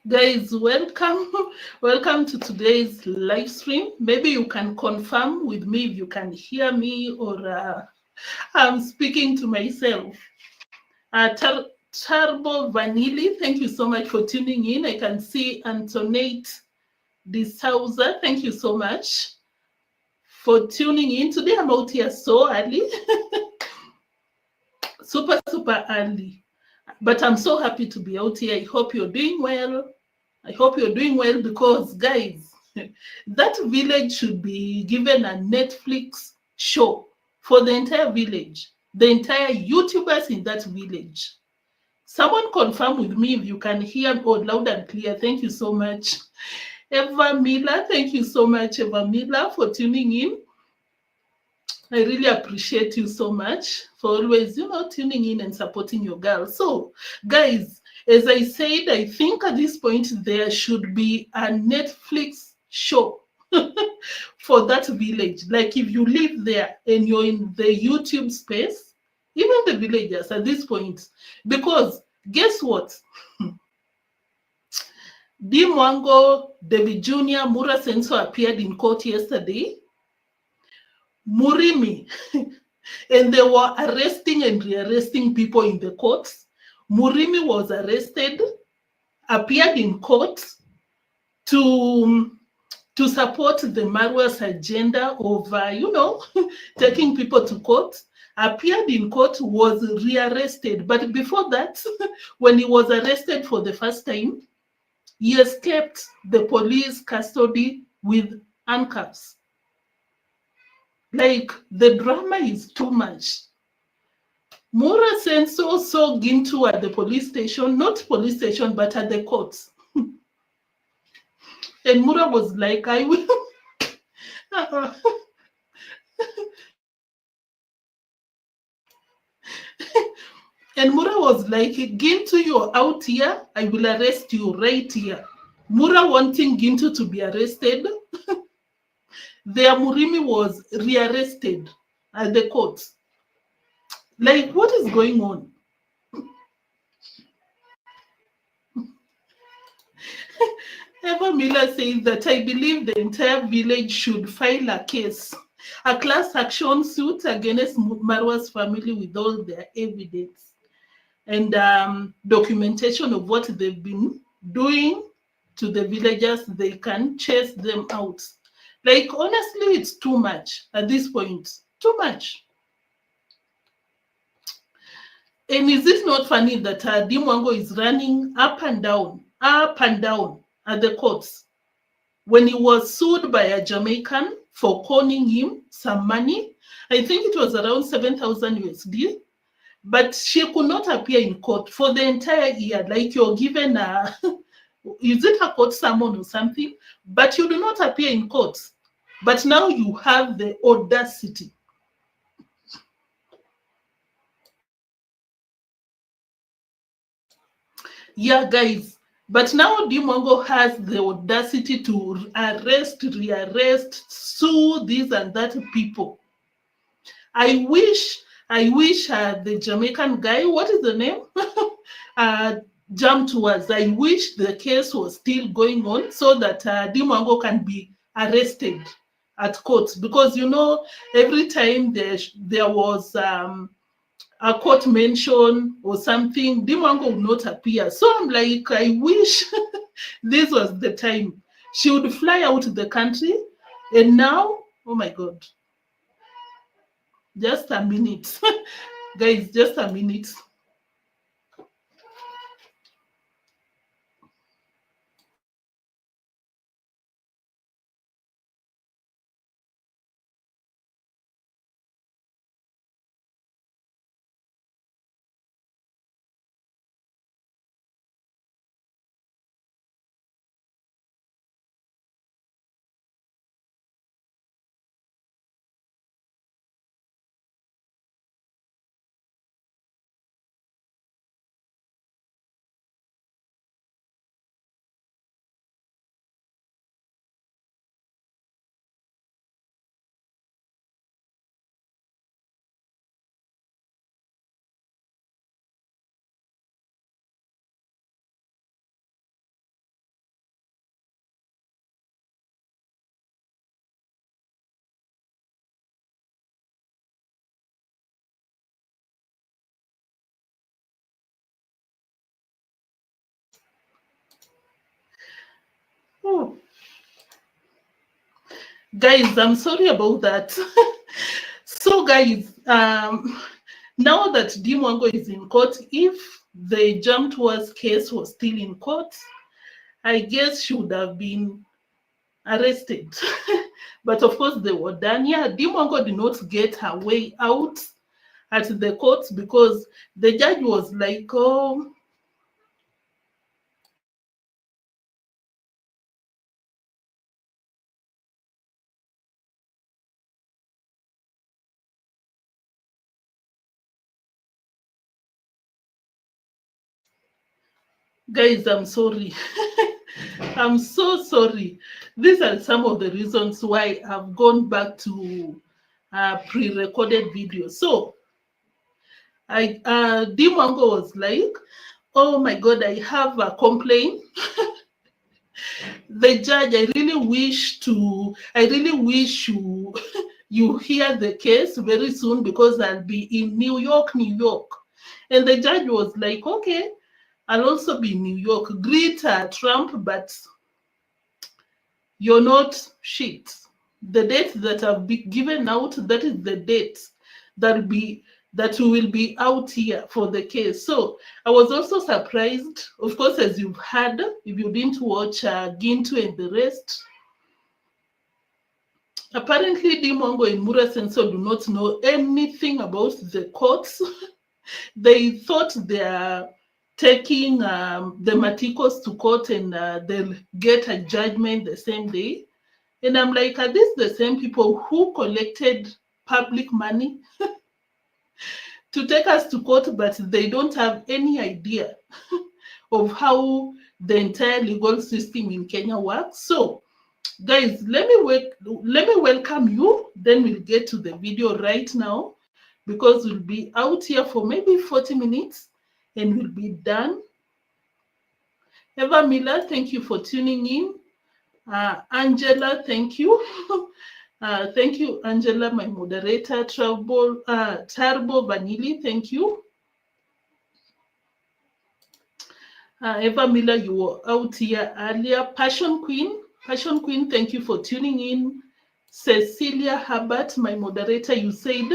Guys, welcome. Welcome to today's live stream. Maybe you can confirm with me if you can hear me or I'm speaking to myself. Turbo Vanilli, thank you so much for tuning in. I can see Antoinette De Souza. Thank you so much for tuning in. Today I'm out here so early. super early. But I'm so happy to be out here. I hope you're doing well. I hope you're doing well because, guys, that village should be given a Netflix show for the entire village, the entire YouTubers in that village. Someone confirm with me if you can hear me loud and clear. Thank you so much. Eva Miller, thank you so much, Eva Miller, for tuning in. I really appreciate you so much for always, tuning in and supporting your girl. So, guys, as I said, I think at this point there should be a Netflix show for that village. Like if you live there and you're in the YouTube space, even the villagers at this point, because guess what? Mwango, Davy Jr., Mura Senso appeared in court yesterday. Murimi, and they were arresting and rearresting people in the courts. Murimi was arrested, appeared in court to support the Marwa's agenda of, taking people to court. Appeared in court, was rearrested. But before that, when he was arrested for the first time, he escaped the police custody with handcuffs. Like, the drama is too much. Mura Senso saw Gintu at the police station, not police station, but at the courts. And Mura was like, I will. And Mura was like, Gintu, you're out here. I will arrest you right here. Mura wanting Gintu to be arrested. Their Murimi was rearrested at the courts. Like, what is going on? Eva Miller says that I believe the entire village should file a case, a class action suit against Marwa's family with all their evidence and documentation of what they've been doing to the villagers. They can chase them out. Like, honestly, it's too much at this point. Too much. And is it not funny that deemwango is running up and down at the courts when he was sued by a Jamaican for conning him some money? I think it was around 7,000 USD. But she could not appear in court for the entire year. Like, you're given a, is it a court summon or something? But you do not appear in court. But now you have the audacity. Yeah, guys. But now deemwango has the audacity to arrest, rearrest, sue this and that people. I wish the Jamaican guy, what is the name? Jamtours. I wish the case was still going on so that deemwango can be arrested at court, because every time there was a court mention or something, deemwango would not appear. So I'm like, I wish this was the time. She would fly out of the country, and now, oh my God. Just a minute. Guys, just a minute. Oh. Guys, I'm sorry about that. So guys, now that deemwango is in court, if the jamtours case was still in court, I guess she would have been arrested. But of course they were done. Yeah, deemwango did not get her way out at the court because the judge was like, oh, guys, I'm sorry. I'm so sorry. These are some of the reasons why I've gone back to pre-recorded videos. So deemwango was like, oh my God, I have a complaint. The judge, I really wish you you hear the case very soon because I'll be in New York. And the judge was like, okay, I'll also be in New York. Greet Trump, but you're not shit. The date that I've been given out, that is the date that will be out here for the case. So I was also surprised, of course, as you've heard, if you didn't watch Gintu and the rest. Apparently, deemwango and Mura Senso do not know anything about the courts. They thought they are taking the matikos to court and they'll get a judgment the same day. And I'm like, are these the same people who collected public money to take us to court, but they don't have any idea of how the entire legal system in Kenya works? So, guys, let me welcome you. Then we'll get to the video right now because we'll be out here for maybe 40 minutes and we'll be done. Eva Miller, thank you for tuning in. Angela, thank you. Thank you, Angela, my moderator. Turbo Vanilli, thank you. Eva Miller, you were out here earlier. Passion Queen, thank you for tuning in. Cecilia Herbert, my moderator, you said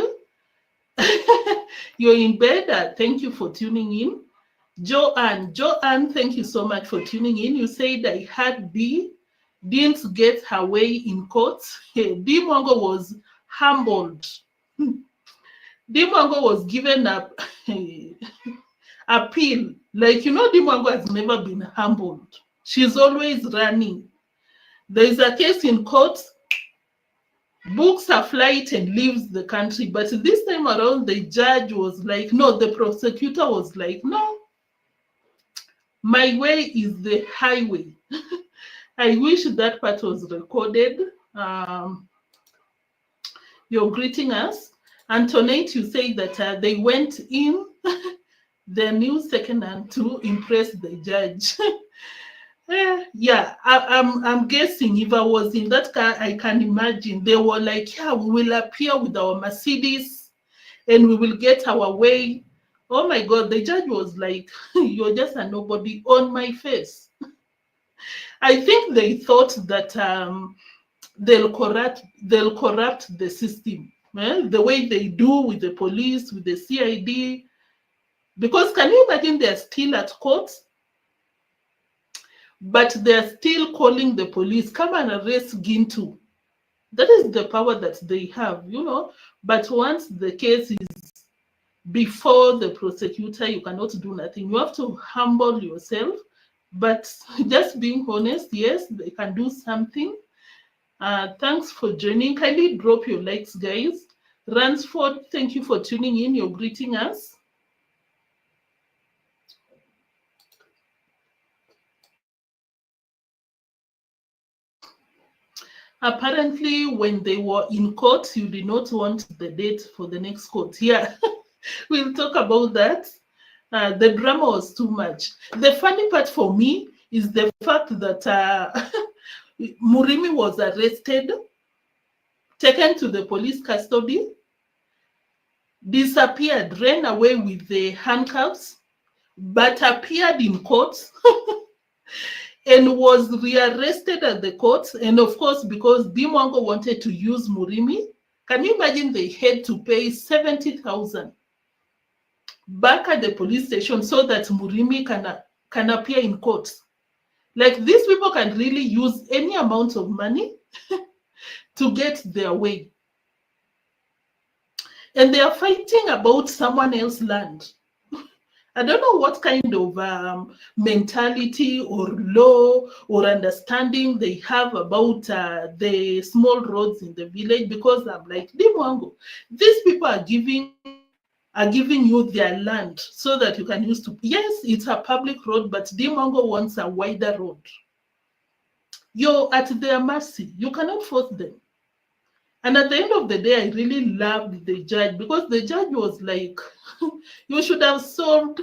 you're in bed. Thank you for tuning in. Joanne, thank you so much for tuning in. You said I had didn't get her way in court. Deemwango was humbled. Deemwango was given up appeal. Like, Deemwango has never been humbled. She's always running. There is a case in court, books her flight and leaves the country. But this time around, the judge was like, no, the prosecutor was like, no, my way is the highway. I wish that part was recorded. You're greeting us. Antoinette, you say that they went in the new second hand to impress the judge. Yeah, I'm guessing if I was in that car, I can imagine they were like, yeah, we will appear with our Mercedes and we will get our way. Oh my God, the judge was like, you're just a nobody on my face. I think they thought that they'll corrupt the system, the way they do with the police, with the CID. Because can you imagine they're still at court, but they're still calling the police, come and arrest Gintu. That is the power that they have, But once the case is before the prosecutor, you cannot do nothing. You have to humble yourself. But just being honest, yes, they can do something. Thanks for joining. Kindly drop your likes, guys. Ransford, thank you for tuning in. You're greeting us. Apparently, when they were in court, you did not want the date for the next court. Yeah, we'll talk about that. The drama was too much. The funny part for me is the fact that Murimi was arrested, taken to the police custody, disappeared, ran away with the handcuffs, but appeared in court. and was rearrested at the court. And of course, because Deemwango wanted to use Murimi, can you imagine they had to pay 70,000 back at the police station so that Murimi can appear in court? Like, these people can really use any amount of money to get their way. And they are fighting about someone else's land. I don't know what kind of mentality or law or understanding they have about the small roads in the village, because I'm like, Deemwango, these people are giving you their land so that you can use to, yes, it's a public road, but Deemwango wants a wider road. You're at their mercy. You cannot force them. And at the end of the day, I really loved the judge, because the judge was like, you should have solved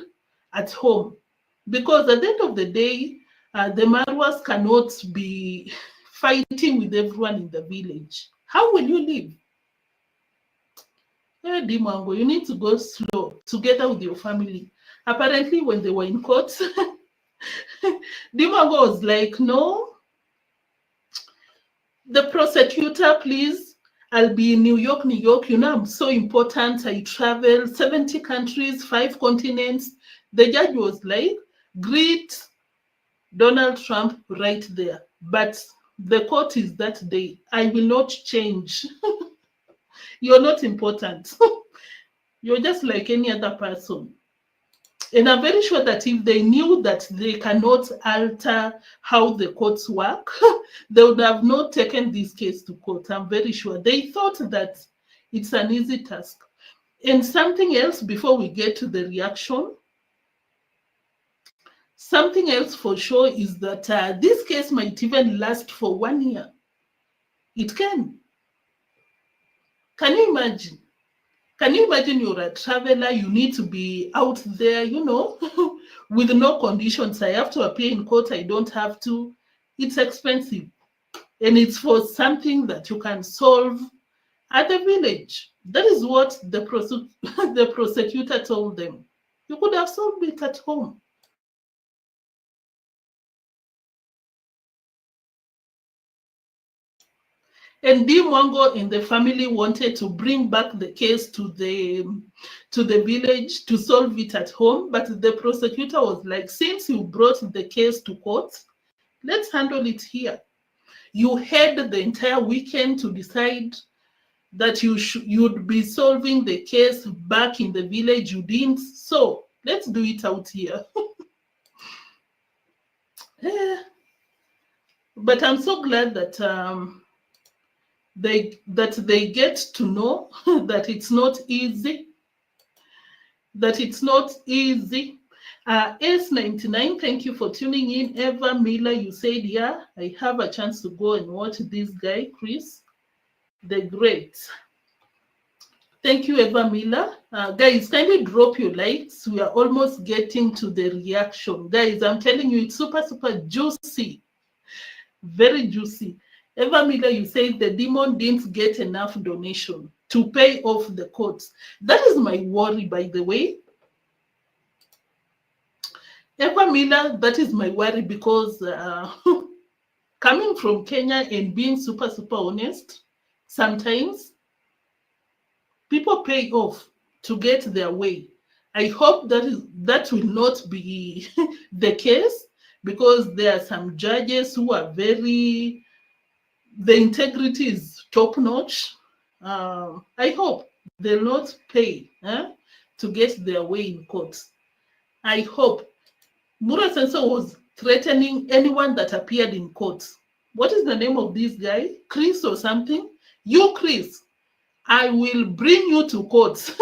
at home. Because at the end of the day, the Marwas cannot be fighting with everyone in the village. How will you live? Hey, Deemwango, you need to go slow together with your family. Apparently, when they were in court, Deemwango was like, no, the prosecutor, please. I'll be in New York, New York. You know, I'm so important. I travel 70 countries, 5 continents. The judge was like, greet Donald Trump right there. But the court is that day. I will not change. You're not important. You're just like any other person. And I'm very sure that if they knew that they cannot alter how the courts work, they would have not taken this case to court. I'm very sure. They thought that it's an easy task. And something else before we get to the reaction, something else for sure is that this case might even last for 1 year. It can. Can you imagine? Can you imagine you're a traveler, you need to be out there, you know, with no conditions. I have to appear in court, I don't have to. It's expensive. And it's for something that you can solve at the village. That is what the prosecutor told them. You could have solved it at home. And Mwango and the family wanted to bring back the case to the village to solve it at home, but the prosecutor was like, since you brought the case to court, let's handle it here. You had the entire weekend to decide that you'd be solving the case back in the village. You didn't, so let's do it out here. But I'm so glad that they get to know that it's not easy. That it's not easy. S99, thank you for tuning in. Eva Miller, you said, yeah, I have a chance to go and watch this guy, Chris the Great. Thank you, Eva Miller. Guys, kindly drop your likes. We are almost getting to the reaction. Guys, I'm telling you, it's super, super juicy. Very juicy. Eva Miller, you said the demon didn't get enough donation to pay off the courts. That is my worry, by the way. Eva Miller, that is my worry, because coming from Kenya and being super, super honest, sometimes people pay off to get their way. I hope that will not be the case, because there are some judges who are the integrity is top notch. I hope they'll not pay to get their way in court. I hope. Mura Senso was threatening anyone that appeared in court. What is the name of this guy? Chris or something? You, Chris, I will bring you to court.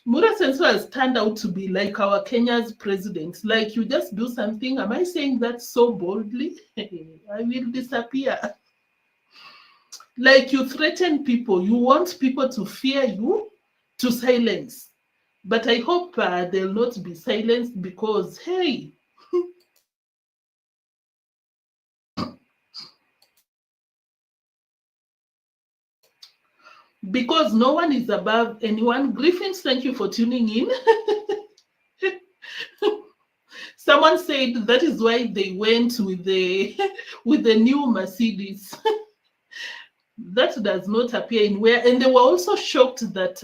Mura Senso has turned out to be like our Kenya's president. Like, you just do something. Am I saying that so boldly? I will disappear. Like, you threaten people. You want people to fear you, to silence. But I hope they'll not be silenced, because, hey, because no one is above anyone. Griffins, thank you for tuning in. Someone said that is why they went with the with the new Mercedes. That does not appear in where, and they were also shocked that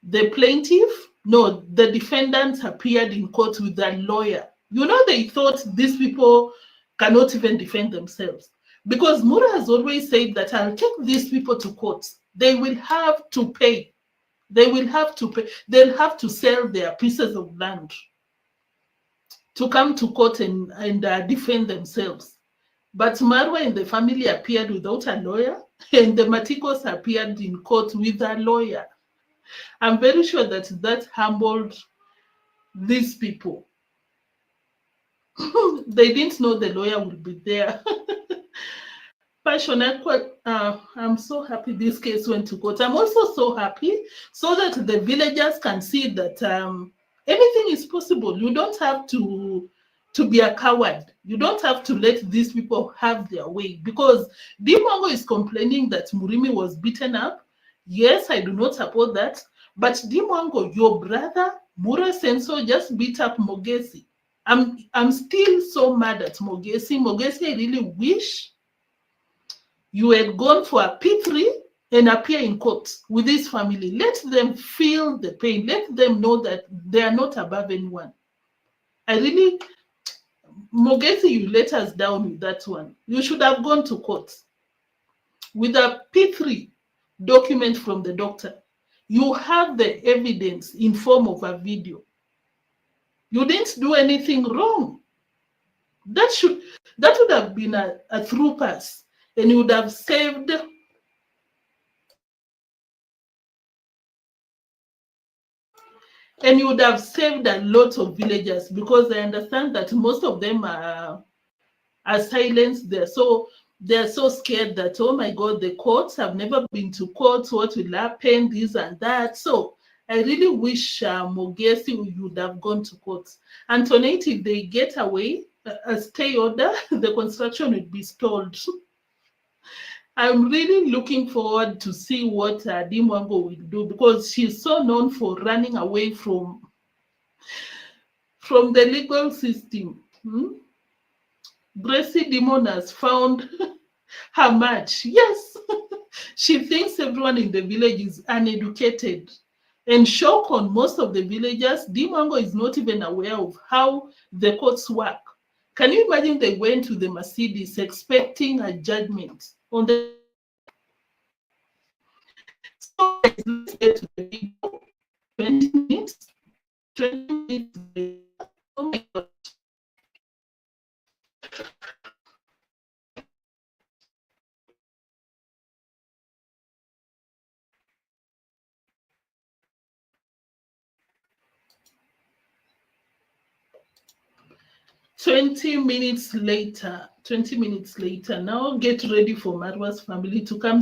the plaintiff, no, the defendants appeared in court with a lawyer. You know, they thought these people cannot even defend themselves, because Mura has always said that I'll take these people to court. They will have to pay. They will have to pay. They'll have to sell their pieces of land to come to court and defend themselves. But Marwa and the family appeared without a lawyer, and the Matikos appeared in court with a lawyer. I'm very sure that humbled these people. They didn't know the lawyer would be there. Passion, I'm so happy this case went to court. I'm also so happy so that the villagers can see that anything is possible. You don't have to be a coward. You don't have to let these people have their way, because deemwango is complaining that Murimi was beaten up. Yes, I do not support that. But deemwango, your brother, Mura Senso, just beat up Mogesi. I'm still so mad at Mogesi. Mogesi, I really wish you had gone for a P3 and appear in court with this family. Let them feel the pain. Let them know that they are not above anyone. Mogesi, you let us down with that one. You should have gone to court with a P3 document from the doctor. You have the evidence in form of a video. You didn't do anything wrong. That would have been a through pass, and you would have saved a lot of villagers, because I understand that most of them are silenced there. So they're so scared that, oh my God, the courts have never been to court. What will happen? This and that. So I really wish Mogesi would have gone to court. Antoinette, if they get away, a stay order, the construction would be stalled. I'm really looking forward to see what deemwango will do, because she's so known for running away from the legal system. Gracie Demon has found her match. Yes, she thinks everyone in the village is uneducated. And shock on most of the villagers, deemwango is not even aware of how the courts work. Can you imagine they went to the Mercedes expecting a judgment on the... So let's get to the video. 20 minutes. 20 minutes later. Oh my God. Twenty minutes later, now get ready for Marwa's family to come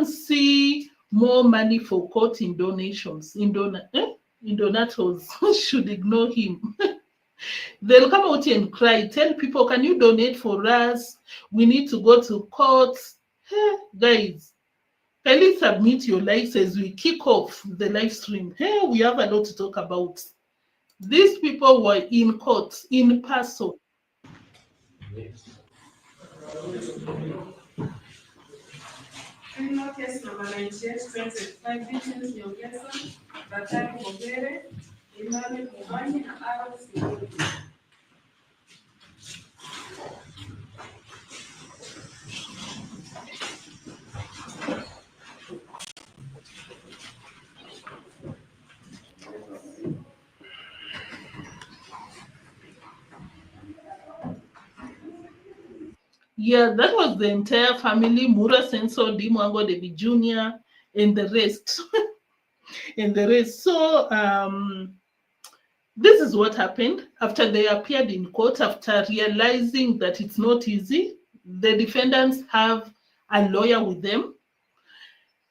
see more money for court in donations, in donators. Should ignore him. They'll come out and cry, tell people, can you donate for us? We need to go to court. Hey, guys, kindly submit your likes as we kick off the live stream. Hey, we have a lot to talk about. These people were in court, in person. Yes. Notice number 98, 25 details, nyongeza, Daktari Mogere, Imani Mubani, na Aaron. Yeah, that was the entire family, Mura Senso, deemwango, Davy Jr., and the rest. So this is what happened after they appeared in court, after realizing that it's not easy. The defendants have a lawyer with them.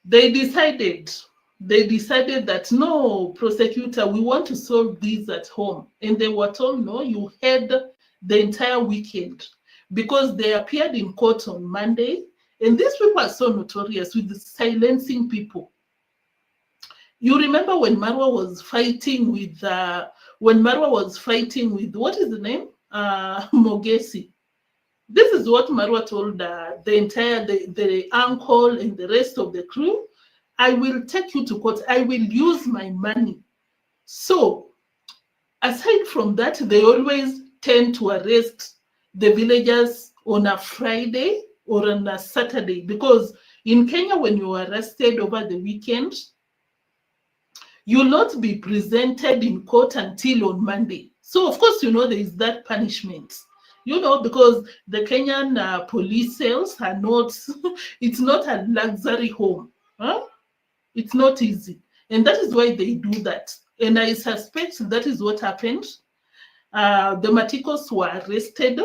They decided that, no, prosecutor, we want to solve this at home. And they were told, no, you had the entire weekend, because they appeared in court on Monday. And these people are so notorious with silencing people. You remember when Marwa was fighting with what is the name? Mogesi. This is what Marwa told the uncle and the rest of the crew. I will take you to court. I will use my money. So aside from that, they always tend to arrest the villagers on a Friday or on a Saturday, because in Kenya, when you are arrested over the weekend, you'll not be presented in court until on Monday. So of course, there is that punishment. Because the Kenyan police cells are not, it's not a luxury home. Huh? It's not easy. And that is why they do that. And I suspect that is what happened. The Matikos were arrested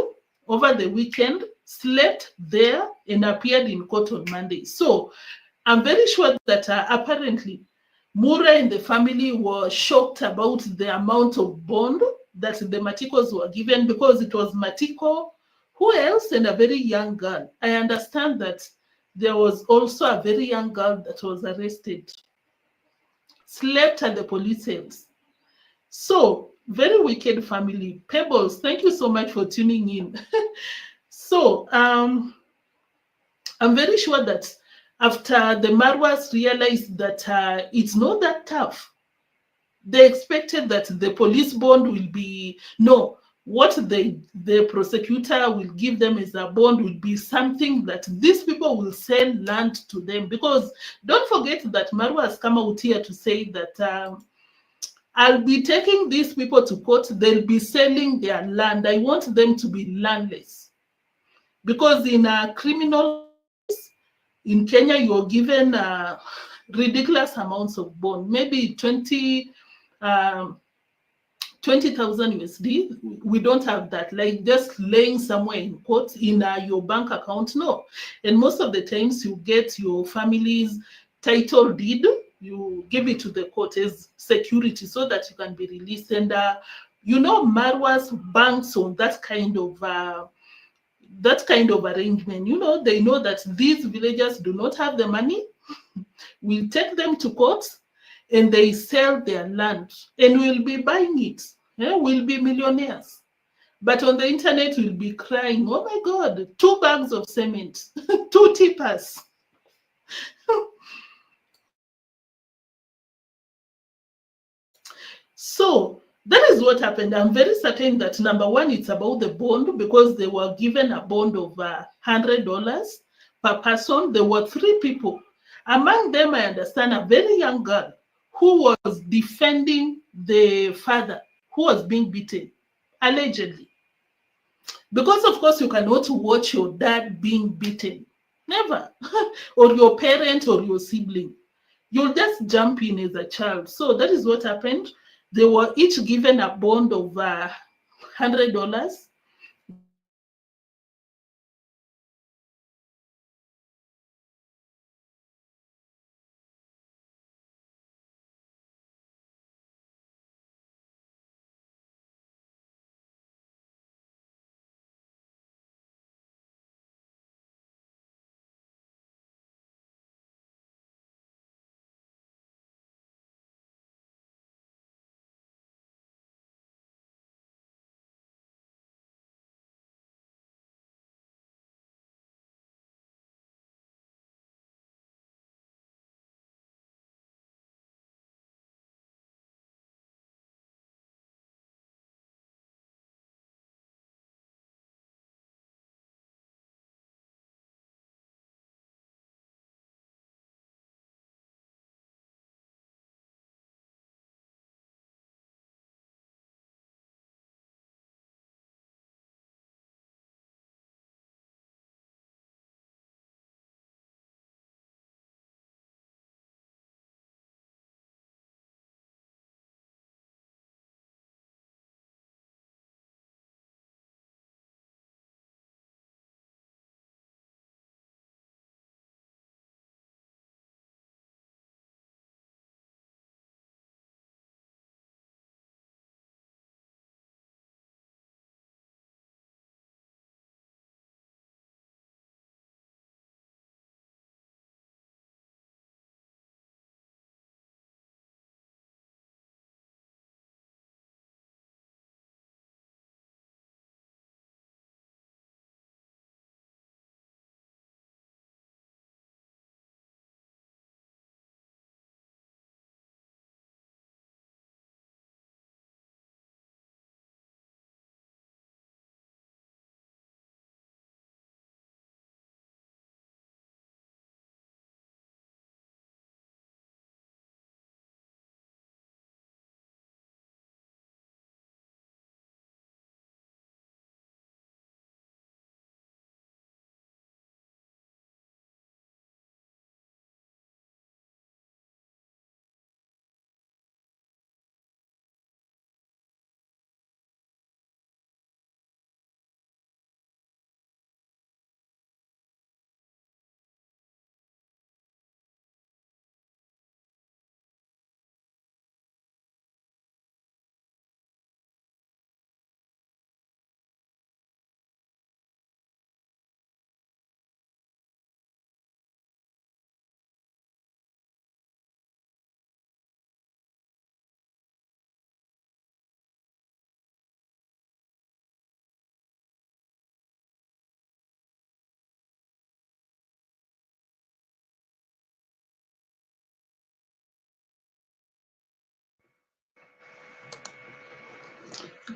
over the weekend, slept there, and appeared in court on Monday. So I'm very sure that apparently Mura and the family were shocked about the amount of bond that the Matikos were given, because it was Matiko, who else, and a very young girl. I understand that there was also a very young girl that was arrested, slept at the police cells. So, very wicked family. Pebbles, thank you so much for tuning in. So, I'm very sure that after the Marwas realized that it's not that tough, they expected that the police bond will be, no, what the prosecutor will give them as a bond will be something that these people will sell land to them. Because don't forget that Marwa has come out here to say that I'll be taking these people to court, they'll be selling their land. I want them to be landless. Because in a criminal in Kenya, you're given ridiculous amounts of bond, maybe 20,000 USD. We don't have that, like just laying somewhere in court in your bank account. No. And most of the times you get your family's title deed, you give it to the court as security so that you can be released. And Marwa's banks on that kind of arrangement. They know that these villagers do not have the money. We'll take them to court and they sell their land and we'll be buying it. Yeah? We'll be millionaires. But on the internet, we'll be crying, oh my God, 2 bags of cement, 2 tippers. So that is what happened. I'm very certain that number one, it's about the bond, because they were given a bond of $100 per person. There were 3 people. Among them, I understand a very young girl who was defending the father who was being beaten, allegedly. Because, of course, you cannot watch your dad being beaten. Never. Or your parent or your sibling. You'll just jump in as a child. So that is what happened. They were each given a bond of $100.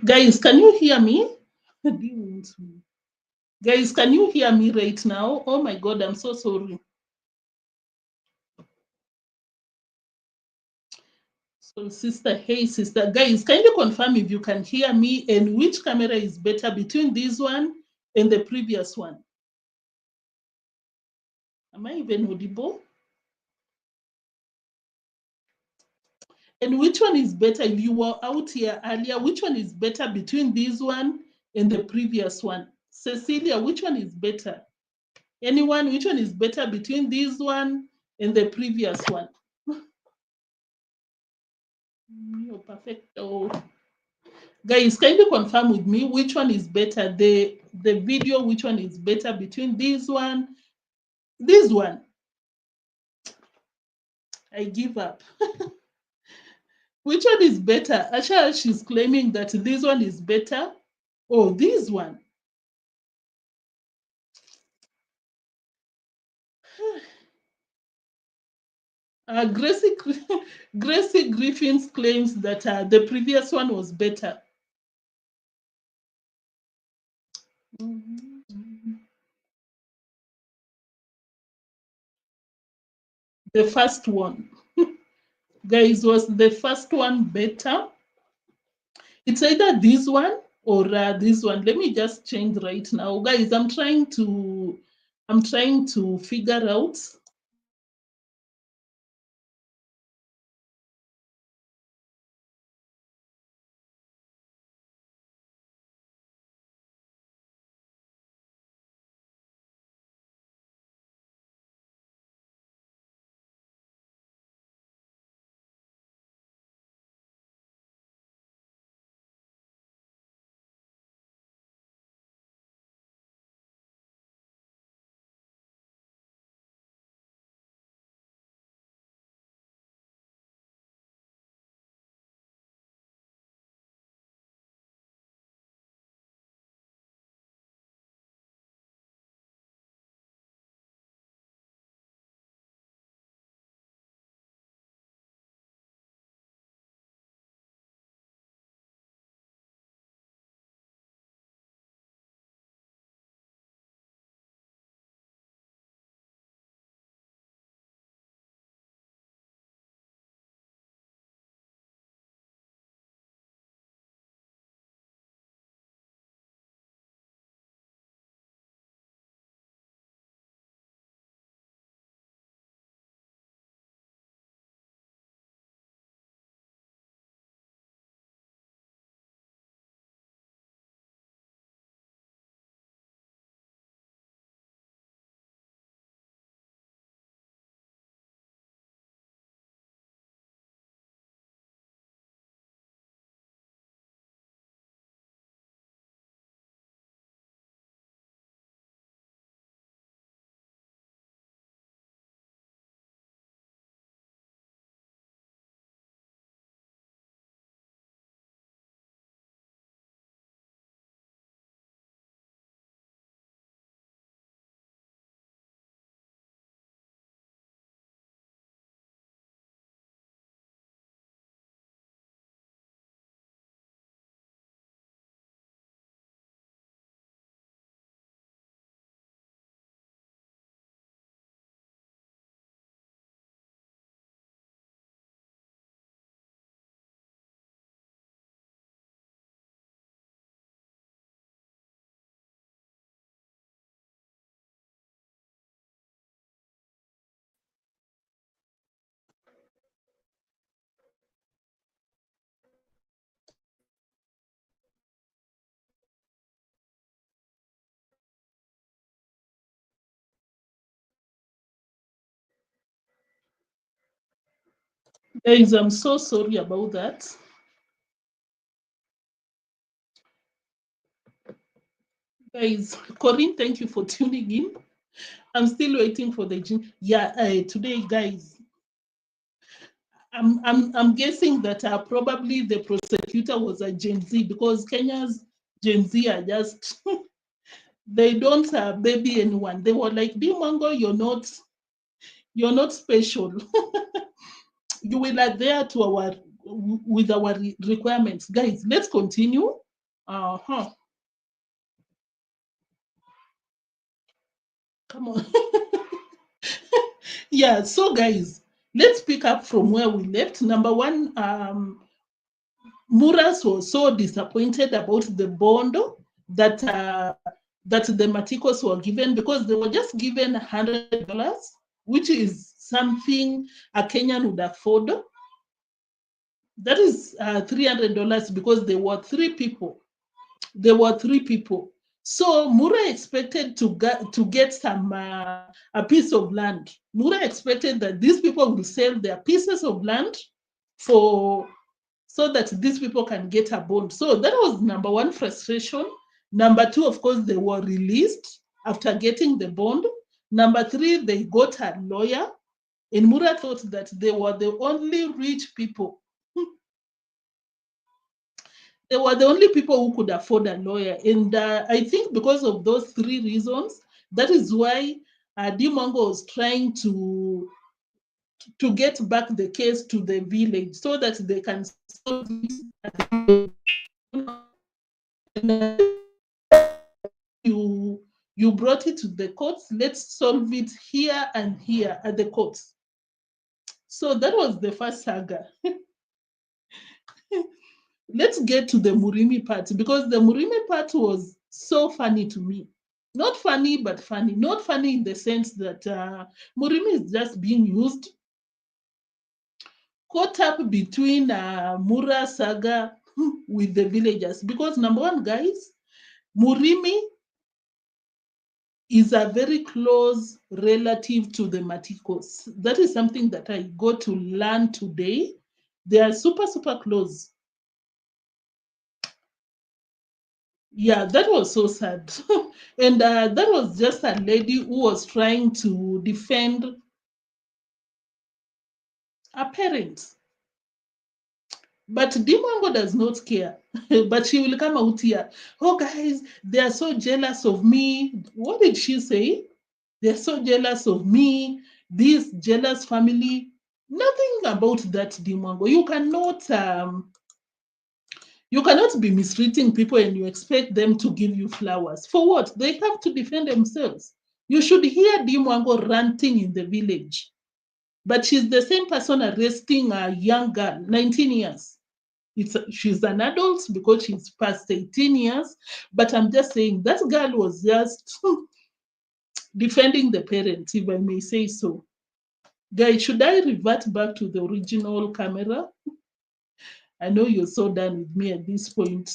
Guys, can you hear me? Guys, can you hear me right now? Oh my God, I'm so sorry. So sister, hey sister, guys, can you confirm if you can hear me and which camera is better between this one and the previous one? Am I even audible? And which one is better? If you were out here earlier, which one is better between this one and the previous one? Cecilia, which one is better? Anyone, which one is better between this one and the previous one? Oh, perfecto. Guys, can you confirm with me which one is better? The video, which one is better between this one? This one. I give up. Which one is better? Asha, she's claiming that this one is better. Oh, this one. Gracie, Gracie Griffins claims that the previous one was better. The first one. Guys, was the first one better? It's either this one or this one. Let me just change right now. Guys, I'm trying to figure out. Guys, I'm so sorry about that. Guys, Corinne, thank you for tuning in. I'm still waiting for the gym. Yeah, today, guys, I'm guessing that probably the prosecutor was a Gen Z because Kenya's Gen Z are just they don't baby anyone. They were like, deemwango, you're not special. You will adhere to our with our requirements. Guys, let's continue. Come on. Yeah, so guys, let's pick up from where we left. Number one, Muras was so disappointed about the bond that that the Matikos were given, because they were just given $100, which is something a Kenyan would afford. That is $300 because there were three people. There were three people. So Mura expected to get some a piece of land. Mura expected that these people will sell their pieces of land for so that these people can get a bond. So that was number one frustration. Number two, of course, they were released after getting the bond. Number three, they got a lawyer. And Mura thought that they were the only rich people. They were the only people who could afford a lawyer. And I think because of those three reasons, that is why deemwango was trying to get back the case to the village so that they can solve it. You brought it to the courts, let's solve it here and here at the courts. So that was the first saga. Let's get to the Murimi part, because the Murimi part was so funny to me. Not funny, but funny. Not funny in the sense that Murimi is just being used, caught up between Mura Saga with the villagers. Because number one, guys, Murimi is a very close relative to the Matikos. That is something that I got to learn today. They are super, super close. Yeah, that was so sad. And that was just a lady who was trying to defend a parent. But deemwango does not care. But she will come out here. Oh, guys, they are so jealous of me. What did she say? They're so jealous of me. This jealous family. Nothing about that, deemwango. You cannot be mistreating people and you expect them to give you flowers. For what? They have to defend themselves. You should hear deemwango ranting in the village. But she's the same person arresting a young girl, 19 years. She's an adult because she's past 18 years. But I'm just saying that girl was just defending the parents, if I may say so. Guys, should I revert back to the original camera? I know you're so done with me at this point.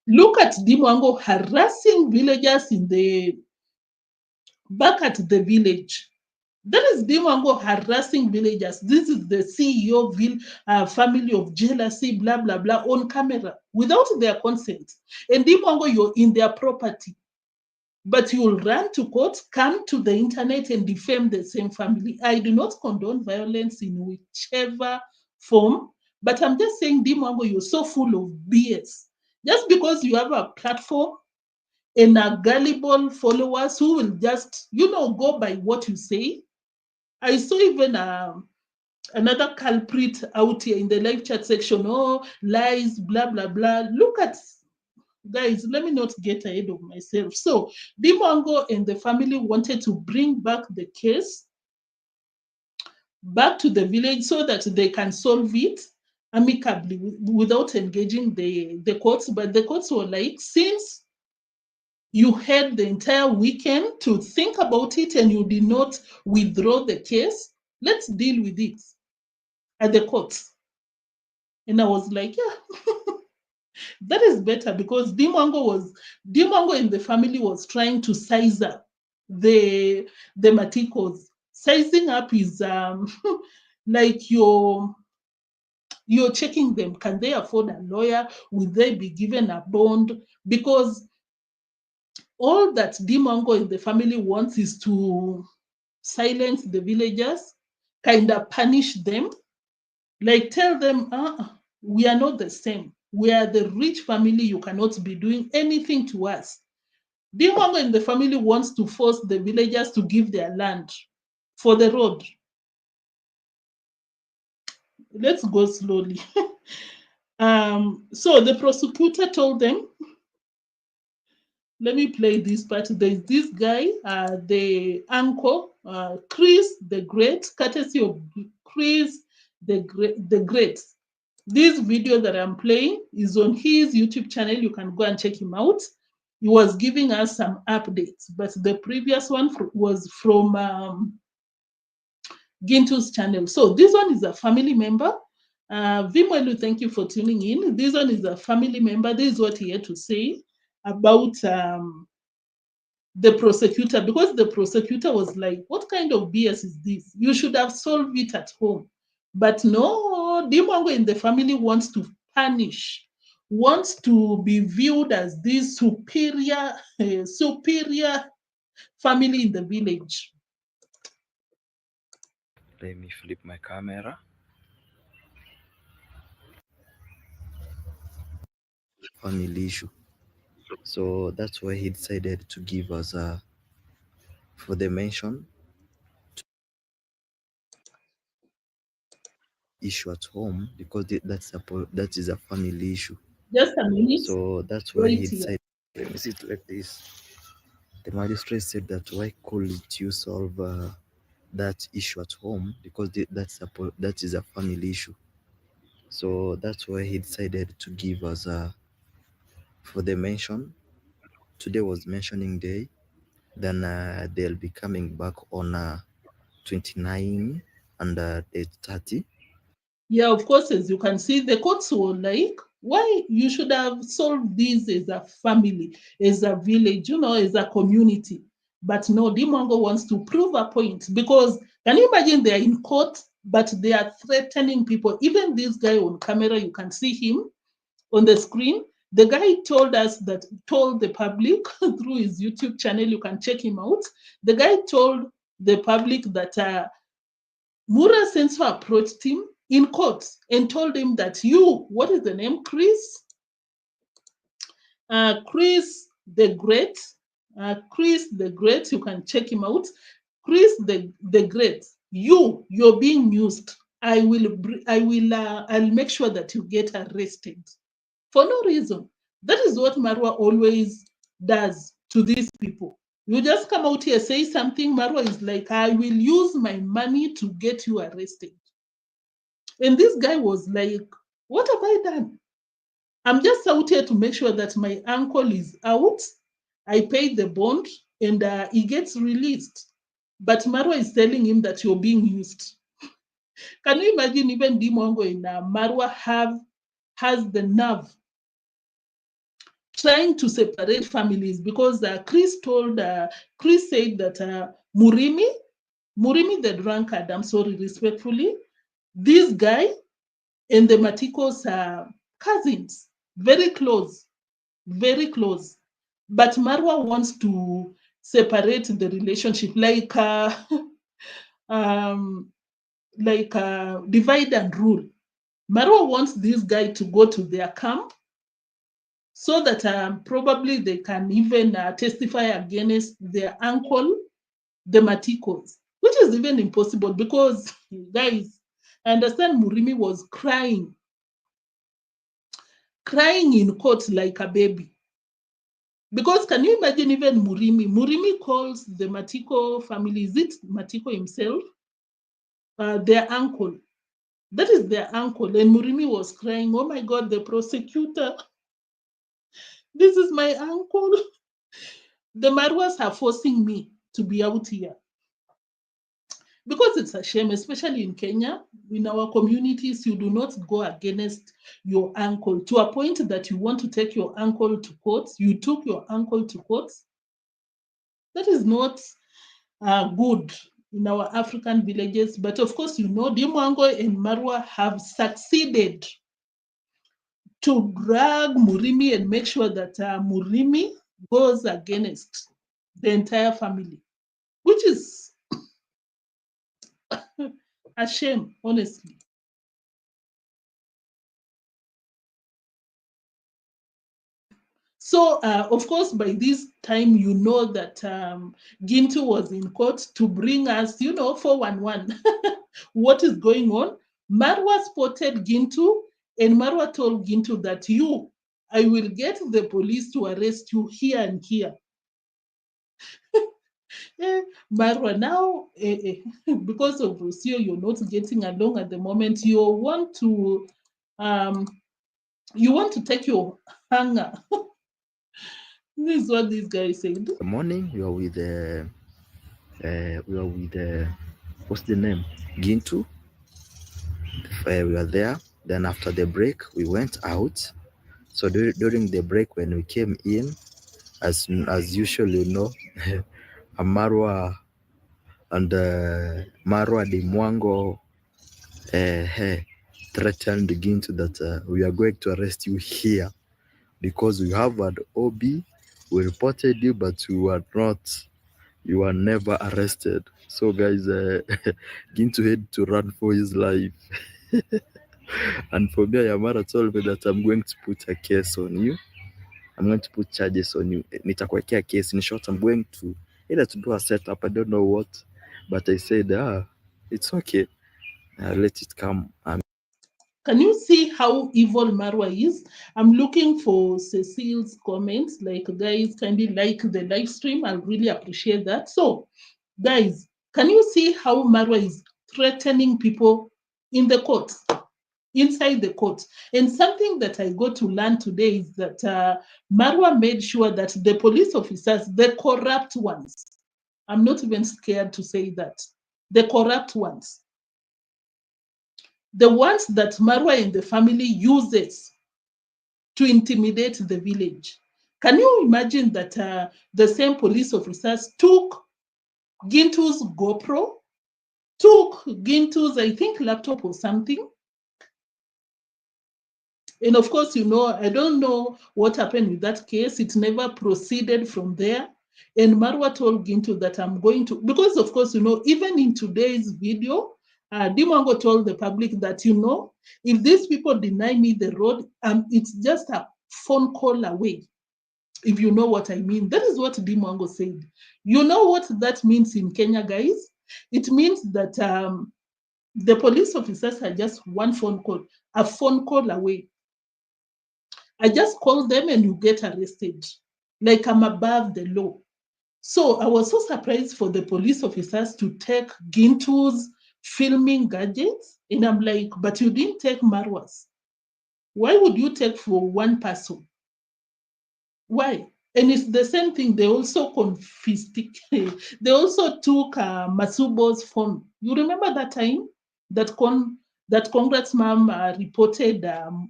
Look at deemwango harassing villagers back at the village. That is deemwango harassing villagers. This is the CEO family of jealousy, blah, blah, blah, on camera without their consent. And deemwango, you're in their property. But you will run to court, come to the internet and defame the same family. I do not condone violence in whichever form, but I'm just saying, deemwango, you're so full of BS. Just because you have a platform and a gullible followers who will just, go by what you say. I saw even another culprit out here in the live chat section. Oh, lies, blah, blah, blah. Look at, guys, let me not get ahead of myself. So deemwango and the family wanted to bring back the case back to the village so that they can solve it amicably without engaging the courts. But the courts were like, since you had the entire weekend to think about it and you did not withdraw the case, let's deal with it at the courts. And I was like, yeah, that is better, because deemwango and the family was trying to size up the Matikos. Sizing up is like you're checking them. Can they afford a lawyer? Will they be given a bond? Because all that deemwango and the family wants is to silence the villagers, kind of punish them, like tell them, we are not the same. We are the rich family. You cannot be doing anything to us. Deemwango and the family wants to force the villagers to give their land for the road. Let's go slowly. So the prosecutor told them, let me play this part. There's this guy, the uncle, Chris the Great, courtesy of Chris the Great. This video that I'm playing is on his YouTube channel. You can go and check him out. He was giving us some updates, but the previous one was from Gintu's channel. So this one is a family member. Vimwelu, thank you for tuning in. This one is a family member. This is what he had to say about the prosecutor, because the prosecutor was like, what kind of BS is this? You should have solved it at home. But no, Deemwango in the family wants to punish, wants to be viewed as this superior family in the village. Let me flip my camera. Family issue. So that's why he decided to give us for the mention issue at home, because that is a family issue. Just a minute. So that's why he decided. Let me see it like this. The magistrate said that why couldn't you solve that issue at home, because that is a family issue. So that's why he decided to give us for the mention. Today was mentioning day. Then they'll be coming back on 29 and 30. Yeah, of course, as you can see, the courts were like, why you should have solved this as a family, as a village, as a community. But no, Deemwango wants to prove a point, because can you imagine they're in court, but they are threatening people. Even this guy on camera, you can see him on the screen. The guy told the public through his YouTube channel, you can check him out. The guy told the public that Mura Senso approached him in court and told him that what is the name, Chris? Chris the Great. Chris the Great, you can check him out. Chris the Great, you're being used. I'll make sure that you get arrested for no reason. That is what Marwa always does to these people. You just come out here, say something, Marwa is like, I will use my money to get you arrested. And this guy was like, what have I done? I'm just out here to make sure that my uncle is out. I paid the bond and he gets released. But Marwa is telling him that you're being used. Can you imagine even Deemwango in Marwa has the nerve trying to separate families, because Chris said that Murimi the drunkard, I'm sorry, respectfully, this guy and the Matikos are cousins, very close, very close. But Marwa wants to separate the relationship, like divide and rule. Marwa wants this guy to go to their camp so that probably they can even testify against their uncle, the Matikos, which is even impossible because, guys, I understand Murimi was crying in court like a baby. Because can you imagine even Murimi? Murimi calls the Matiko family, is it Matiko himself? Their uncle. That is their uncle. And Murimi was crying, oh my God, the prosecutor. This is my uncle. The Marwas are forcing me to be out here. Because it's a shame, especially in Kenya, in our communities, you do not go against your uncle to a point that you want to take your uncle to court. You took your uncle to court. That is not good in our African villages. But of course, Deemwango and Marwa have succeeded to drag Murimi and make sure that Murimi goes against the entire family, which is a shame, honestly. So, of course, by this time, you know that Gintu was in court to bring us, 411. What is going on? Marwa spotted Gintu, and Marwa told Gintu that I will get the police to arrest you here and here. Marwa, now, because of Rusio, you're not getting along at the moment. You want to take your hanger. This is what this guy said. The morning we were with what's the name? Gintu. We were there. Then after the break, we went out. So during the break, when we came in, as usual, Marwa and Marwa de Mwango threatened Gintu that we are going to arrest you here because we have an OB. We reported you, but you were never arrested. So guys, Gintu had to run for his life. And for me, Yamara told me that I'm going to put a case on you. I'm going to put charges on you. Nitakuwekea case. In short, I'm going to either to do a setup, I don't know what. But I said, it's okay. Let it come. Can you see how evil Marwa is? I'm looking for Cecile's comments. Like, guys, kindly like the live stream. I really appreciate that. So, guys, can you see how Marwa is threatening people in the court, inside the court? And something that I got to learn today is that Marwa made sure that the police officers, the corrupt ones, I'm not even scared to say that, the corrupt ones, the ones that Marwa and the family uses to intimidate the village. Can you imagine that the same police officers took Gintu's GoPro, took Gintu's, I think, laptop or something? And of course, I don't know what happened with that case. It never proceeded from there. And Marwa told Gintu that I'm going to, because of course, even in today's video, deemwango told the public that, if these people deny me the road, it's just a phone call away. If you know what I mean. That is what deemwango said. You know what that means in Kenya, guys? It means that the police officers are just one phone call, a phone call away. I just call them and you get arrested. Like I'm above the law. So I was so surprised for the police officers to take Gintu's filming gadgets. And I'm like, but you didn't take Marwa's. Why would you take for one person? Why? And it's the same thing. They also confiscated. They also took Masubo's phone. You remember that time that congratsmum reported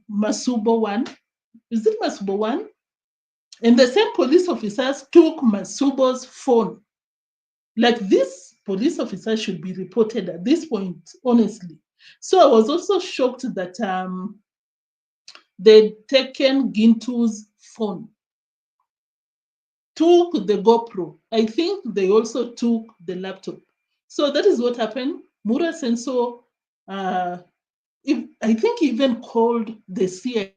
Masubo one? Is it Masubo one? And the same police officers took Masubo's phone. Like this police officer should be reported at this point, honestly. So I was also shocked that they'd taken Gintu's phone, took the GoPro. I think they also took the laptop. So that is what happened. Mura Senso, I think, even called the CIA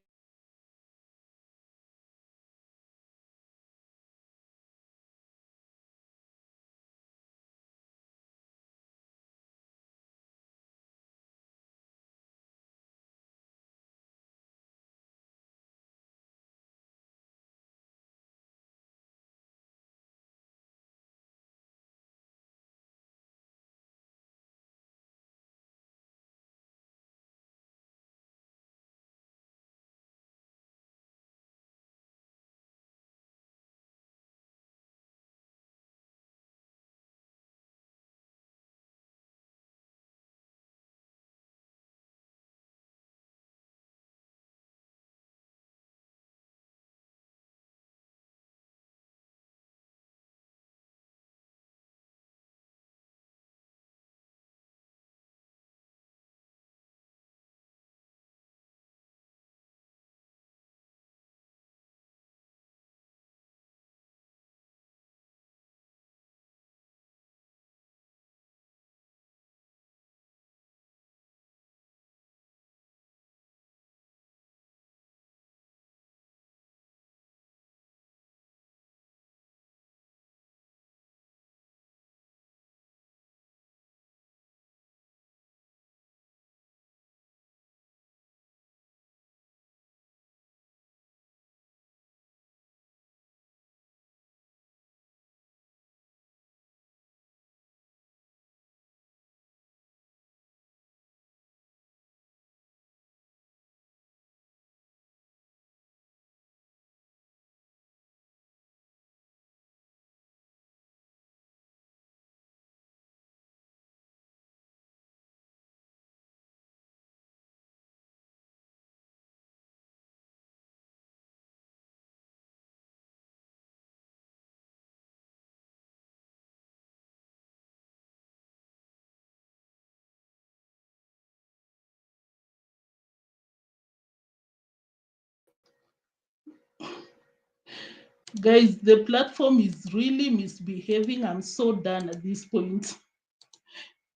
Guys, the platform is really misbehaving. I'm so done at this point.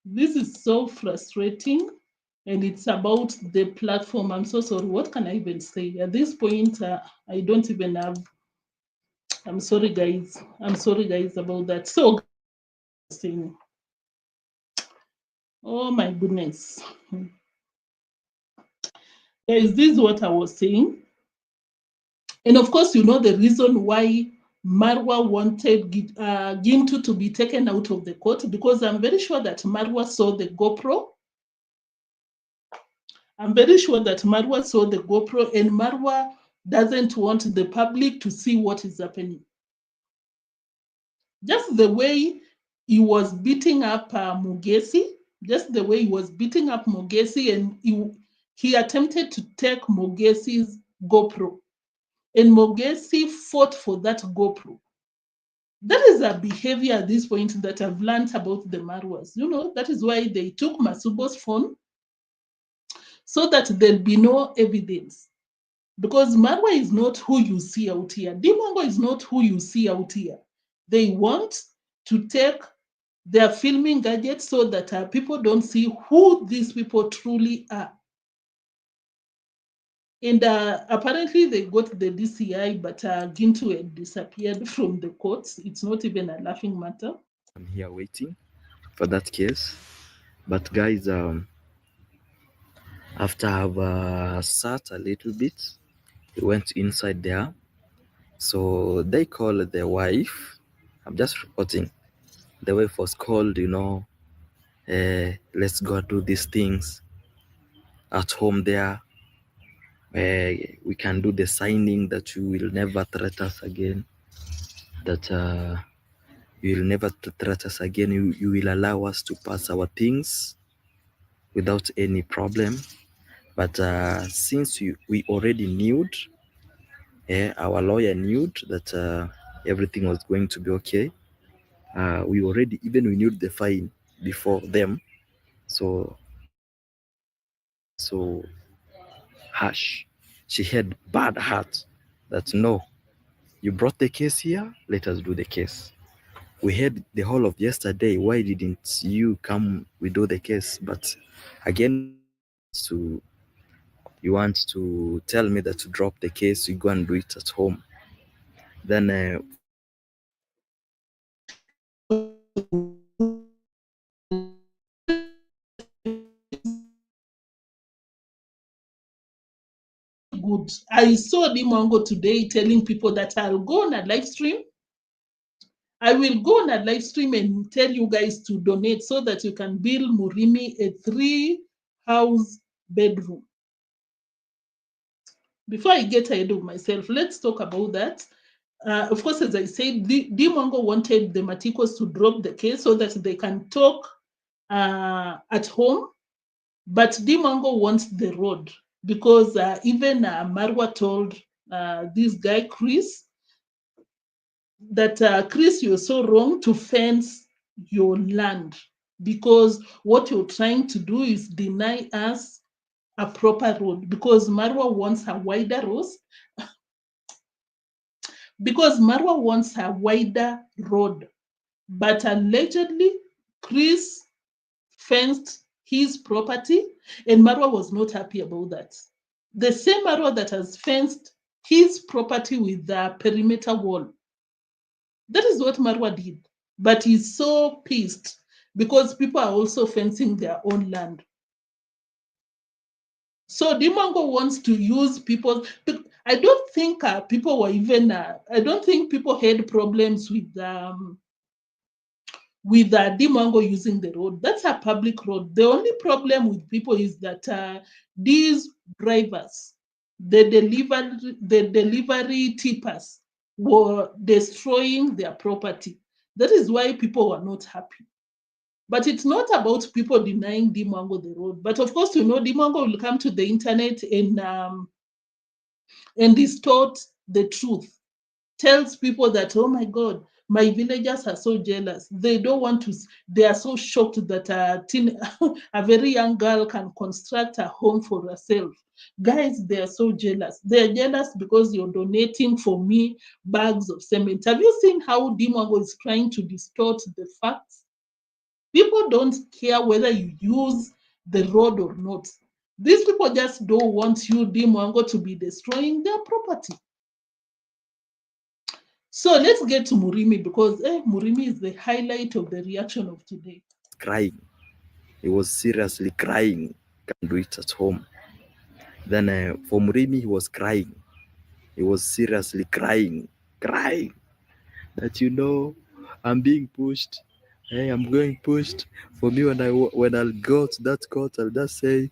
This is so frustrating. And it's about the platform. I'm so sorry. What can I even say? At this point, I don't even have. I'm sorry, guys. I'm sorry, guys, about that. So, saying, oh my goodness. Guys, this is what I was saying. And of course, you know the reason why Marwa wanted Gintu to be taken out of the court, because I'm very sure that Marwa saw the GoPro. I'm very sure that Marwa saw the GoPro, and Marwa doesn't want the public to see what is happening. Just the way he was beating up Mugesi, just the way he was beating up Mugesi, and he attempted to take Mugesi's GoPro. And Mugesi fought for that GoPro. That is a behavior at this point that I've learned about the Marwas. You know, that is why they took Masubo's phone, so that there'll be no evidence. Because Marwa is not who you see out here. Deemwango is not who you see out here. They want to take their filming gadgets so that people don't see who these people truly are. And apparently they got the DCI, but Gintu had disappeared from the courts. It's not even a laughing matter. I'm here waiting for that case. But guys, after I've sat a little bit, we went inside there. So they called the wife. I'm just reporting. The wife was called, let's go do these things at home there. We can do the signing that you will never threaten us again. That you will never threaten us again. You will allow us to pass our things without any problem. But since we already knew, our lawyer knew that everything was going to be okay. We knew the fine before them. So harsh. She had bad heart that no, you brought the case here, let us do the case. We had the whole of yesterday, why didn't you come, we do the case? But again, you want to tell me that to drop the case, you go and do it at home. Then Good. I saw Mwango today telling people that I'll go on a live stream. I will go on a live stream and tell you guys to donate so that you can build Murimi a 3-house bedroom. Before I get ahead of myself, let's talk about that. Of course, as I said, Mwango wanted the Matikos to drop the case so that they can talk at home. But Mwango wants the road because even Marwa told this guy, Chris, that Chris, you're so wrong to fence your land because what you're trying to do is deny us a proper road because Marwa wants a wider road. Because Marwa wants a wider road, but allegedly Chris fenced his property, and Marwa was not happy about that. The same Marwa that has fenced his property with the perimeter wall. That is what Marwa did. But he's so pissed because people are also fencing their own land. So Mwango wants to use people. I don't think people were even. I don't think people had problems with Mwango using the road. That's a public road. The only problem with people is that these drivers, the delivery tippers, were destroying their property. That is why people were not happy. But it's not about people denying Mwango the road. But of course, Mwango will come to the internet and distort the truth. Tells people that, oh my God, My villagers are so jealous. They don't want to, they are so shocked that a very young girl can construct a home for herself. Guys, they are so jealous. They are jealous because you're donating for me bags of cement. Have you seen how deemwango is trying to distort the facts? People don't care whether you use the road or not. These people just don't want you, deemwango, to be destroying their property. So let's get to Murimi, because Murimi is the highlight of the reaction of today. Crying. He was seriously crying. Can't do it at home. Then for Murimi, he was crying. He was seriously crying. That, you know, I'm being pushed. Hey, I'm going pushed. For me, when I'll go to that court, I'll just say,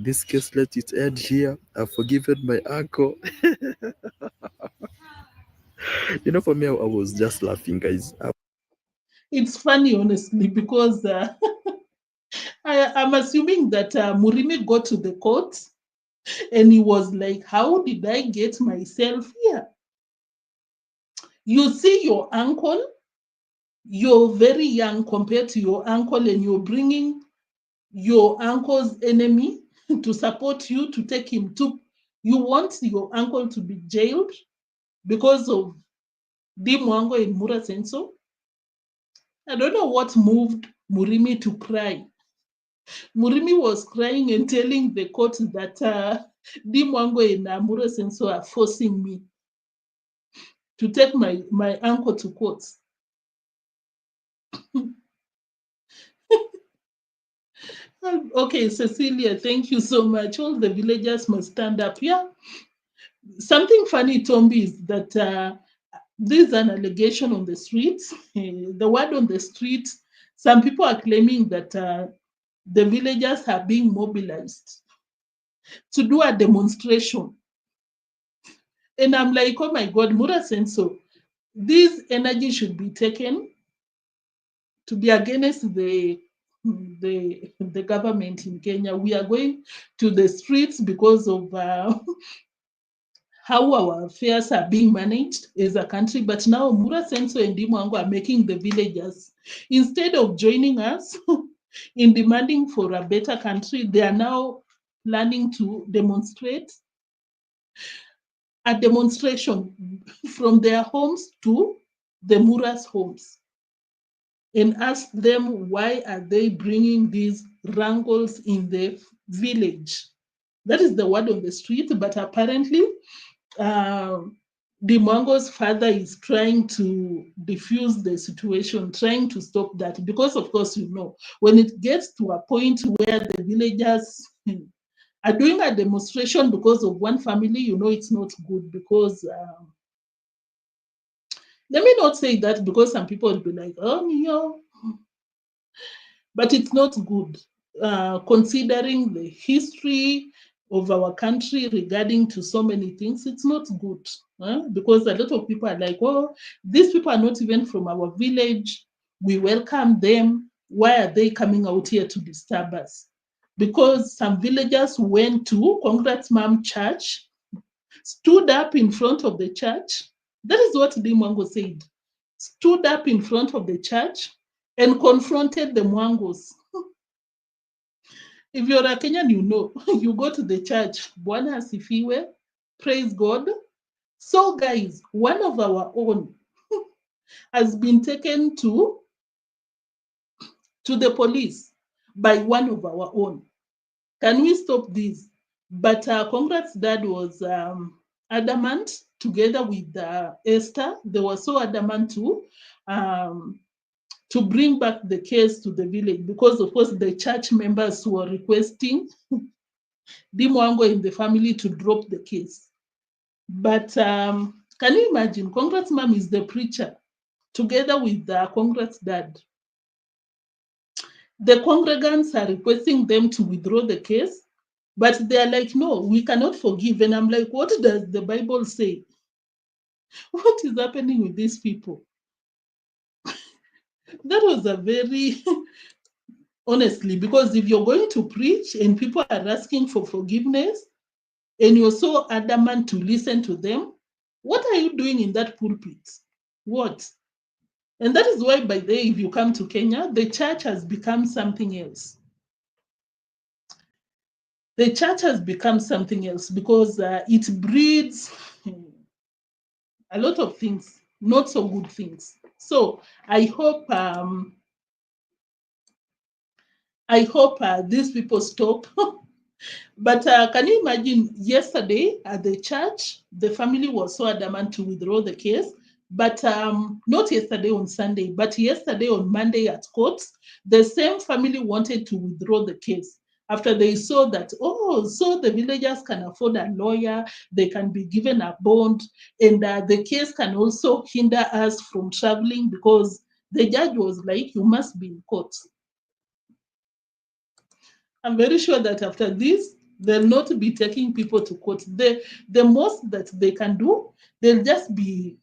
this case, let it end here. I've forgiven my uncle. You know, for me, I was just laughing, guys. It's funny, honestly, because I'm assuming that Murimi got to the court and he was like, how did I get myself here? You see your uncle, you're very young compared to your uncle, and you're bringing your uncle's enemy to support you, to take him to, you want your uncle to be jailed because of deemwango and Mura Senso? I don't know what moved Murimi to cry. Murimi was crying and telling the court that deemwango and Mura Senso are forcing me to take my uncle to court. Okay, Cecilia, thank you so much. All the villagers must stand up. Yeah. Something funny, Tombi, is that this is an allegation on the streets. The word on the street, some people are claiming that the villagers are being mobilized to do a demonstration. And I'm like, oh my God, Mura Senso, this energy should be taken to be against the government in Kenya. We are going to the streets because of how our affairs are being managed as a country. But now Mura Senso and deemwango are making the villagers, instead of joining us in demanding for a better country, they are now planning to demonstrate a demonstration from their homes to the Mura's homes and ask them, why are they bringing these wrangles in the village? That is the word on the street, but apparently deemwango's father is trying to diffuse the situation, trying to stop that, because of course, you know, when it gets to a point where the villagers are doing a demonstration because of one family, you know, it's not good. Because let me not say that, because some people will be like, oh, no, but it's not good, considering the history of our country regarding to so many things. It's not good, because a lot of people are like, oh, these people are not even from our village. We welcome them. Why are they coming out here to disturb us? Because some villagers went to congratsmum church, stood up in front of the church. That is what deemwango said. Stood up in front of the church and confronted the Mwangos. If you're a Kenyan, you know, you go to the church, Bwana asifiwe, praise God. So guys, one of our own has been taken to the police by one of our own. Can we stop this? But Congrats dad was adamant, together with Esther. They were so adamant to bring back the case to the village, because of course the church members were requesting deemwango and the family to drop the case. But can you imagine? Congratsmum is the preacher, together with the Congrats dad. The congregants are requesting them to withdraw the case, but they're like, no, we cannot forgive. And I'm like, what does the Bible say? What is happening with these people? That was a very, honestly, because if you're going to preach and people are asking for forgiveness and you're so adamant to listen to them, what are you doing in that pulpit? What? And that is why, by the way, if you come to Kenya, the church has become something else. The church has become something else because it breeds a lot of things, not so good things. So I hope these people stop. But can you imagine yesterday at the church, the family was so adamant to withdraw the case, but not yesterday on Sunday, but yesterday on Monday at court, the same family wanted to withdraw the case after they saw that, oh, so the villagers can afford a lawyer, they can be given a bond, and the case can also hinder us from traveling because the judge was like, you must be in court. I'm very sure that after this, they'll not be taking people to court. The most that they can do, they'll just be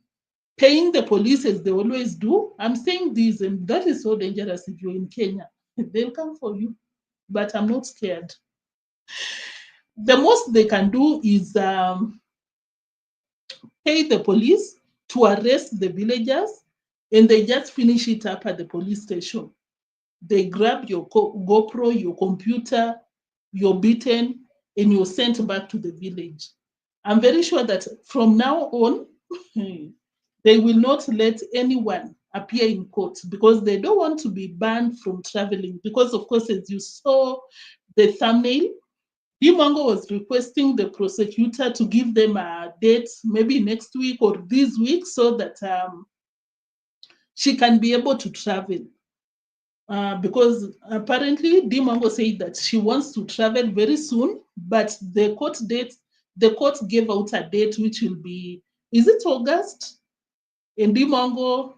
paying the police as they always do. I'm saying this, and that is so dangerous if you're in Kenya. They'll come for you, but I'm not scared. The most they can do is pay the police to arrest the villagers, and they just finish it up at the police station. They grab your GoPro, your computer, you're beaten, and you're sent back to the village. I'm very sure that from now on, they will not let anyone appear in court because they don't want to be banned from traveling. Because, of course, as you saw the thumbnail, Mwango was requesting the prosecutor to give them a date, maybe next week or this week, so that she can be able to travel. Because apparently Mwango said that she wants to travel very soon, but the court gave out a date which will be, is it August? And Mwango,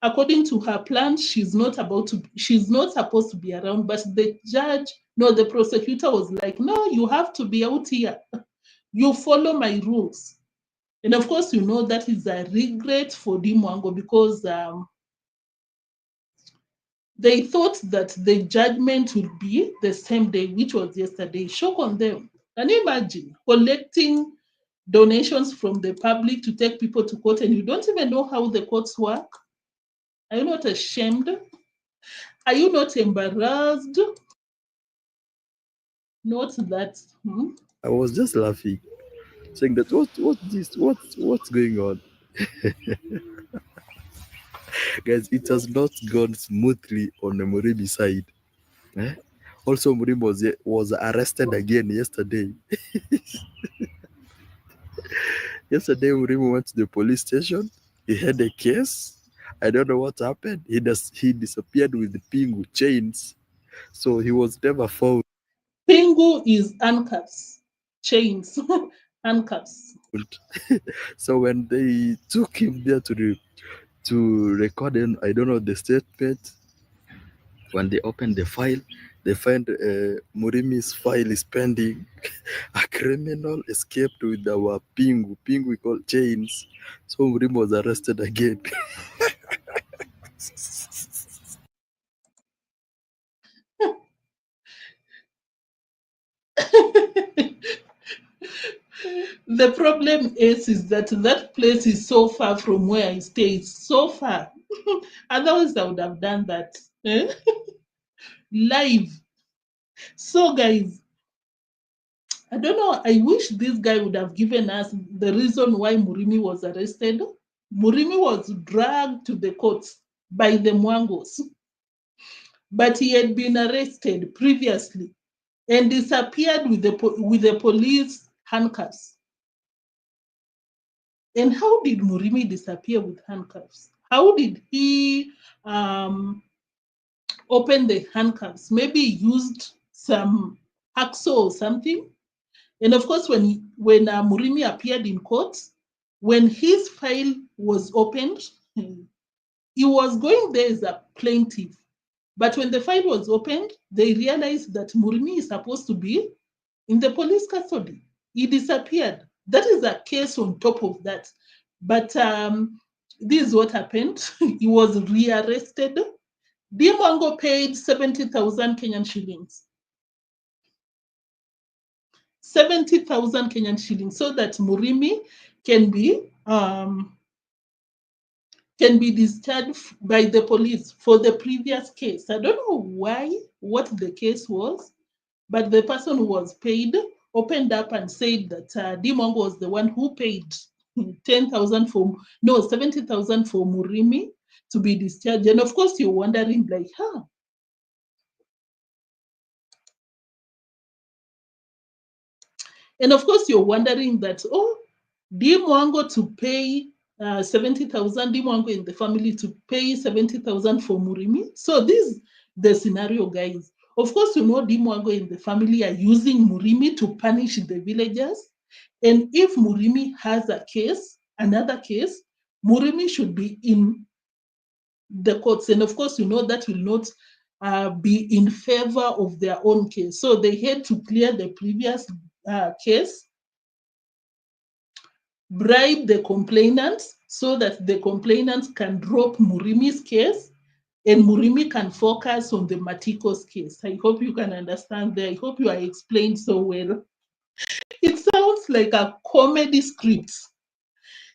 according to her plan, she's not supposed to be around, but the prosecutor was like, no, you have to be out here. You follow my rules. And of course, that is a regret for Mwango because they thought that the judgment would be the same day, which was yesterday. Shock on them. Can you imagine collecting donations from the public to take people to court and you don't even know how the courts work? Are you not ashamed? Are you not embarrassed? Not that. I was just laughing, saying that what's going on? Guys, it has not gone smoothly on the Murimi side. Eh? Also, Murimi was arrested again yesterday. Yesterday, Murimi went to the police station. He had a case. I don't know what happened. He disappeared with the Pingu chains. So he was never found. Pingu is handcuffs, chains, handcuffs. So when they took him there to record him, I don't know the statement. When they opened the file, they find Murimi's file is pending. A criminal escaped with our Pingu. Pingu we call chains. So Murimi was arrested again. The problem is that place is so far from where I stay. It's so far. Otherwise, I would have done that. Live. So, guys, I don't know. I wish this guy would have given us the reason why Murimi was arrested. Murimi was dragged to the courts by the Mwangos, but he had been arrested previously and disappeared with the police handcuffs. And how did Murimi disappear with handcuffs? How did he open the handcuffs? Maybe he used some hacksaw or something. And of course, when Murimi appeared in court, when his file was opened, he was going there as a plaintiff. But when the file was opened, they realized that Murimi is supposed to be in the police custody. He disappeared. That is a case on top of that. But this is what happened. He was rearrested. Mwango paid 70,000 Kenyan shillings. 70,000 Kenyan shillings so that Murimi can be can be discharged by the police for the previous case. I don't know what the case was, but the person who was paid opened up and said that deemwango was the one who paid 70,000 for Murimi to be discharged. And of course, you're wondering, like, And of course, you're wondering that, deemwango to pay 70,000, deemwango in the family to pay 70,000 for Murimi. So this is the scenario, guys. Of course, you know deemwango in the family are using Murimi to punish the villagers. And if Murimi has a case, another case, Murimi should be in the courts. And of course, you know that will not be in favor of their own case. So they had to clear the previous case, bribe the complainants so that the complainants can drop Murimi's case and Murimi can focus on the Matiko's case. I hope you can understand that. I hope you are explained so well. It sounds like a comedy script.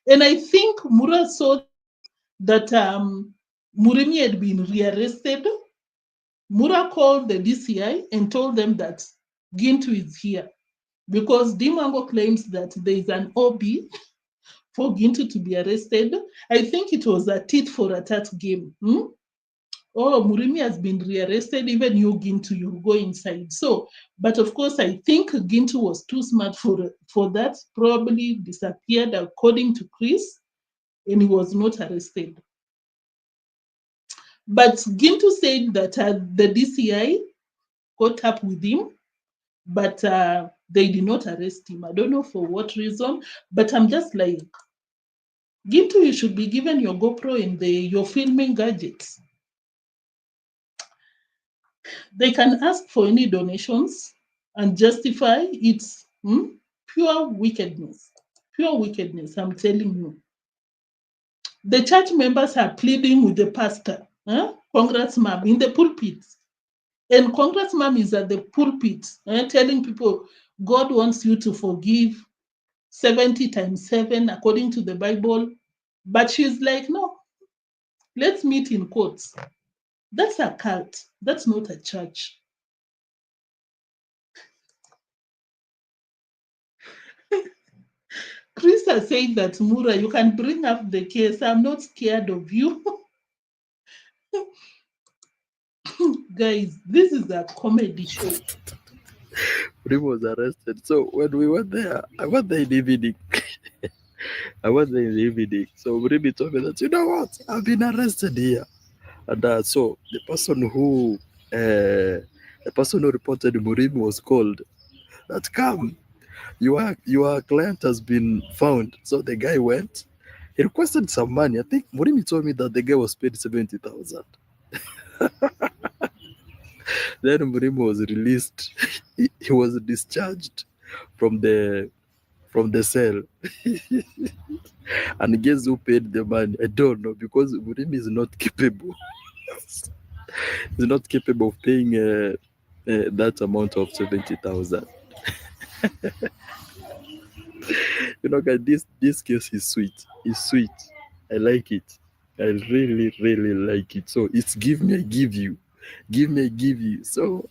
And I think Mura saw that Murimi had been rearrested. Mura called the DCI and told them that Gintu is here because deemwango claims that there is an OB for Gintu to be arrested. I think it was a tit for a tat game. Oh, Murimi has been rearrested, even you, Gintu, you go inside. So, but of course, I think Gintu was too smart for that, probably disappeared according to Chris, and he was not arrested. But Gintu said that the DCI caught up with him, but they did not arrest him. I don't know for what reason, but I'm just like, Gintu, you should be given your GoPro and your filming gadgets. They can ask for any donations and justify its pure wickedness. Pure wickedness, I'm telling you. The church members are pleading with the pastor, congratsmum, in the pulpit. And congratsmum is at the pulpit telling people, God wants you to forgive 70 times 7 according to the Bible. But she's like, no, let's meet in courts. That's a cult. That's not a church. Chris has said that, Mura, you can bring up the case. I'm not scared of you. Guys, this is a comedy show. Murimi was arrested. So when we went there, I went there in the evening. So Murimi told me that, you know what, I've been arrested here. And so the person who reported Murimi was called. That come, your client has been found. So the guy went. He requested some money. I think Murimi told me that the guy was paid 70,000. Then Murimi was released. He was discharged from the cell. And guess who paid the money? I don't know, because Murimi is not capable. He's not capable of paying that amount of 70,000. You know, guys, this case is sweet. It's sweet. I like it. I really, really like it. So it's give me, I give you. Give me, I give you. So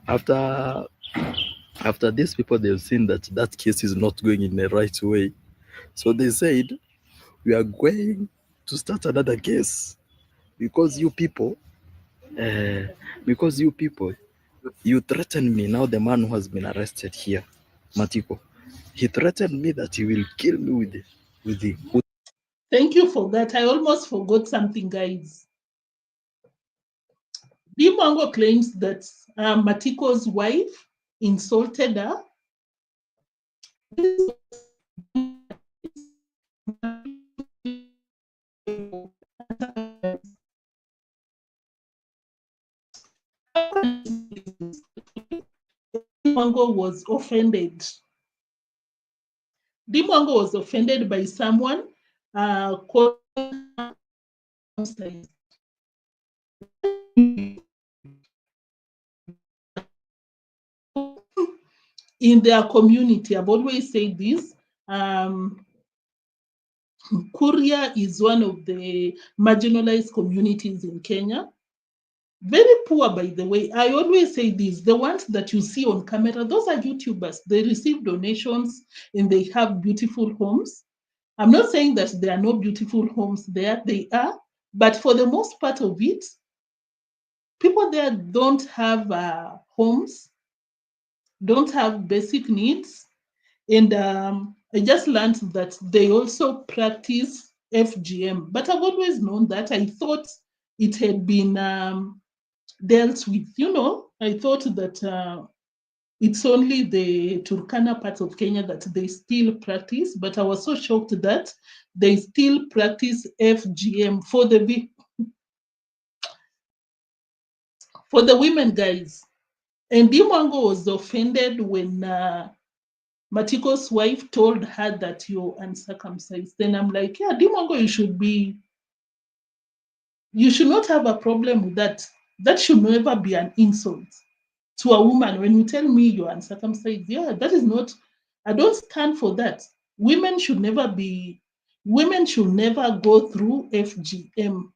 after these people, they've seen that case is not going in the right way. So they said, we are going to start another case because you people, you threatened me. Now the man who has been arrested here, Matiko, he threatened me that he will kill me with the. Thank you for that. I almost forgot something, guys. Mwango claims that Matiko's wife insulted her. Mwango was offended. Mwango was offended by someone called in their community. I've always said this. Kuria is one of the marginalized communities in Kenya. Very poor, by the way. I always say this, the ones that you see on camera, those are YouTubers. They receive donations and they have beautiful homes. I'm not saying that there are no beautiful homes there. They are. But for the most part of it, people there don't have homes, don't have basic needs. And I just learned that they also practice FGM. But I've always known that. I thought it had been dealt with. I thought that it's only the Turkana part of Kenya that they still practice, but I was so shocked that they still practice FGM for the women, guys. And Mwango was offended when Matiko's wife told her that you're uncircumcised. Then I'm like, yeah, Mwango, you should not have a problem with that. That should never be an insult to a woman. When you tell me you're uncircumcised, yeah, that is not, I don't stand for that. Women should never go through FGM.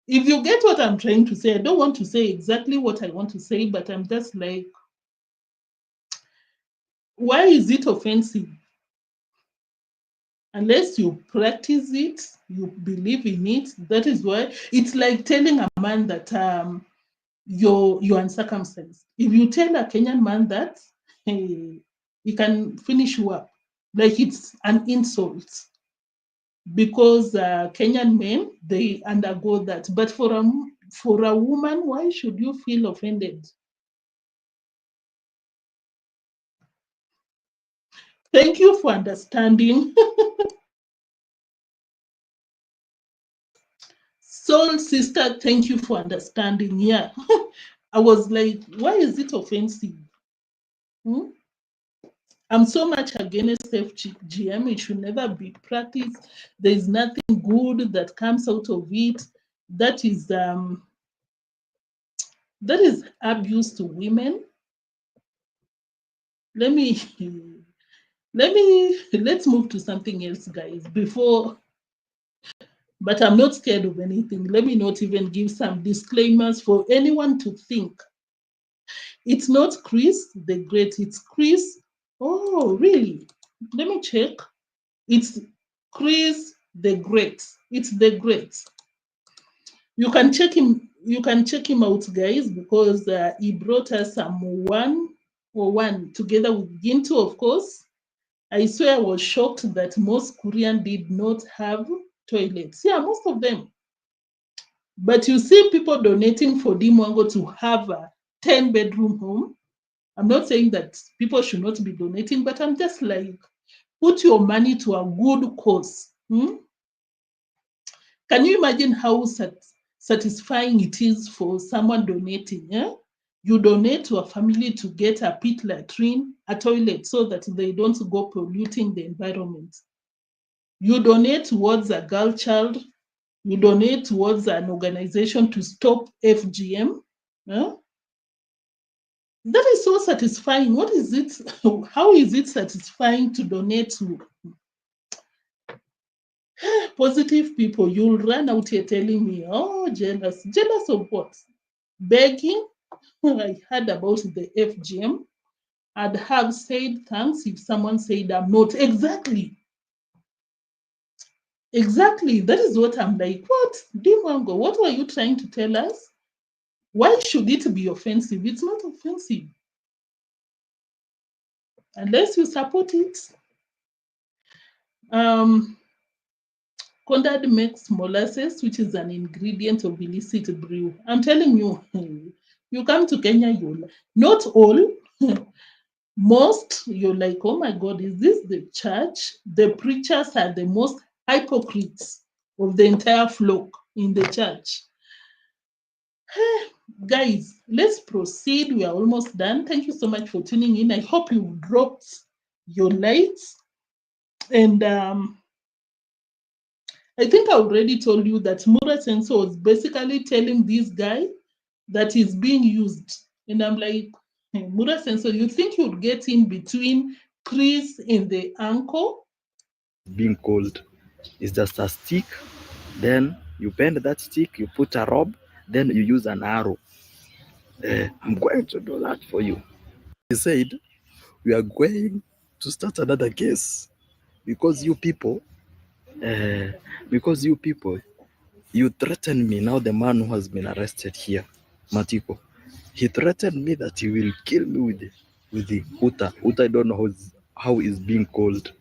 If you get what I'm trying to say, I don't want to say exactly what I want to say, but I'm just like, why is it offensive? Unless you practice it, you believe in it. That is why it's like telling a man that you're uncircumcised. If you tell a Kenyan man that, hey, he can finish you up. Like it's an insult. Because Kenyan men, they undergo that. But for a woman, why should you feel offended? Thank you for understanding. Soul sister, thank you for understanding. Yeah. I was like, why is it offensive? Hmm? I'm so much against FGM. It should never be practiced. There is nothing good that comes out of it. That is abuse to women. Let's move to something else, guys. But I'm not scared of anything. Let me not even give some disclaimers for anyone to think. It's not Chris the Great, it's Chris. Oh, really? Let me check. It's Chris the Great. It's the Great. You can check him out, guys, because he brought us some one together with Ginto, of course. I swear I was shocked that most Korean did not have toilets. Yeah, most of them. But you see people donating for Mwango to have a 10-bedroom home. I'm not saying that people should not be donating, but I'm just like, put your money to a good cause. Can you imagine how satisfying it is for someone donating? You donate to a family to get a pit latrine, a toilet, so that they don't go polluting the environment. You donate towards a girl child. You donate towards an organization to stop FGM. That is so satisfying. What is it? How is it satisfying to donate to positive people? You'll run out here telling me, oh, jealous. Jealous of what? Begging? I heard about the FGM. I'd have said thanks if someone said I'm not. Exactly. Exactly. That is what I'm like. What? Deemwango, what were you trying to tell us? Why should it be offensive? It's not offensive. Unless you support it. Conrad makes molasses, which is an ingredient of illicit brew. I'm telling you, you come to Kenya, you'll not all, most, you're like, oh my God, is this the church? The preachers are the most hypocrites of the entire flock in the church. Guys, let's proceed. We are almost done. Thank you so much for tuning in. I hope you dropped your lights. And I think I already told you that Mura Sensor was basically telling this guy that he's being used. And I'm like, hey, Mura Sensor, you think you'd get in between Chris and the uncle? being cold. It's just a stick. Then you bend that stick, you put a rope, then you use an arrow. I'm going to do that for you. He said, we are going to start another case because you people, uh, you threatened me. Now the man who has been arrested here, Matiko, he threatened me that he will kill me with the uta. Uta, I don't know how it's being called.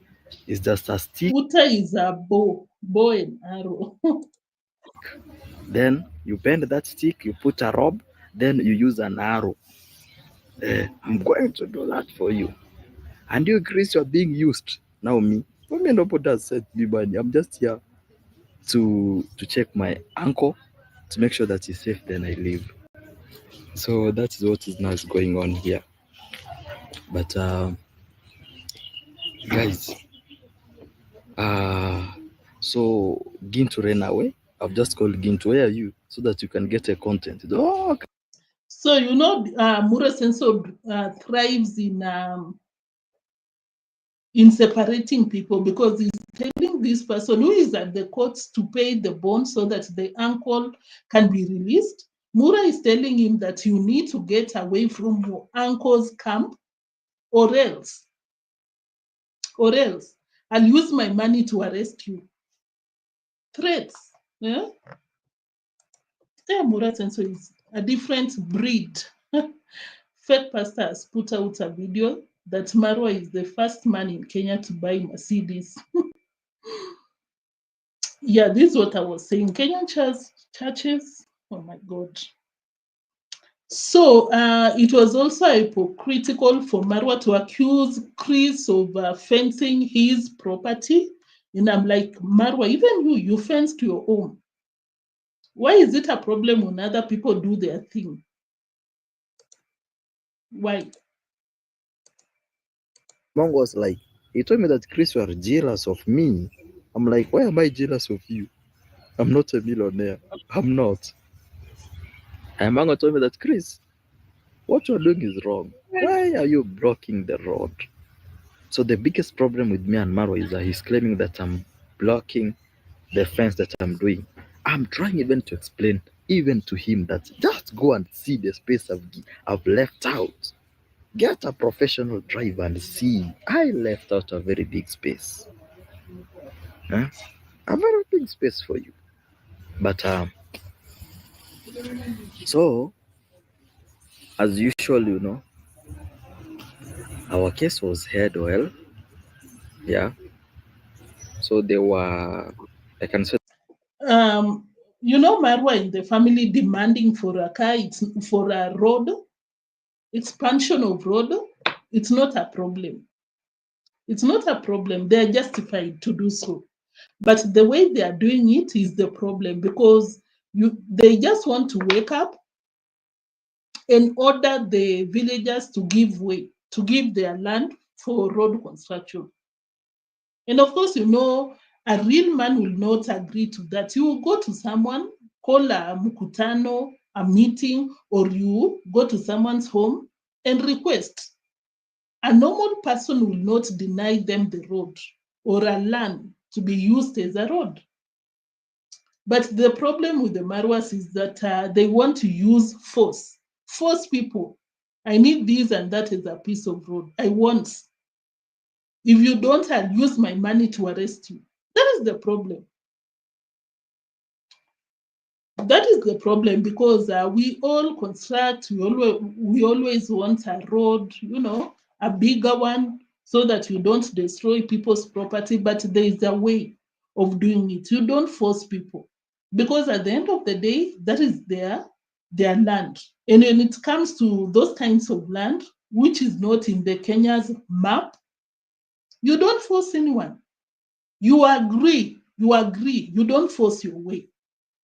It's just a stick. Uta is a bow and arrow. Then you bend that stick, you put a rope, then you use an arrow. I'm going to do that for you. And you, Chris, you're being used. Now me, nobody has said me money. I'm just here to check my uncle to make sure that he's safe. Then I leave. So that is what is now going on here. But guys, so Gintu ran away. I've just called Gintu. Where are you? So that you can get a content. Oh, So you know, Mura Senso thrives in separating people because he's telling this person who is at the courts to pay the bond so that the uncle can be released. Mura is telling him that you need to get away from your uncle's camp or else I'll use my money to arrest you. Threats. Yeah? Mura Senso is a different breed. Fake pastor has put out a video that Marwa is the first man in Kenya to buy Mercedes. Yeah, this is what I was saying. Kenyan churches, oh my God. So it was also hypocritical for Marwa to accuse Chris of fencing his property. And I'm like, Marwa, even you fenced your own. Why is it a problem when other people do their thing? Why? Mwango was like, he told me that Chris, you are jealous of me. I'm like, why am I jealous of you? I'm not a millionaire. I'm not. And Mwango told me that, Chris, what you're doing is wrong. Why are you blocking the road? So the biggest problem with me and Marwa is that he's claiming that I'm blocking the fence that I'm doing. I'm trying even to explain even to him that just go and see the space I've left out. Get a professional driver and see. I left out a very big space. Huh? A very big space for you. But so as usual, our case was heard well. Yeah. So they were, I can say, Marwa in the family demanding for a car, it's for a road, expansion of road, it's not a problem. It's not a problem. They're justified to do so. But the way they are doing it is the problem because they just want to wake up and order the villagers to give way, to give their land for road construction. And of course, a real man will not agree to that. You will go to someone, call a mukutano, a meeting, or you go to someone's home and request. A normal person will not deny them the road or a land to be used as a road. But the problem with the Marwas is that they want to use force people. I need this and that as a piece of road. I want. If you don't, I'll use my money to arrest you. That is the problem. That is the problem because we all construct, we always want a road, a bigger one so that you don't destroy people's property, but there is a way of doing it. You don't force people because at the end of the day, that is their land. And when it comes to those kinds of land, which is not in the Kenya's map, you don't force anyone. You agree, you don't force your way.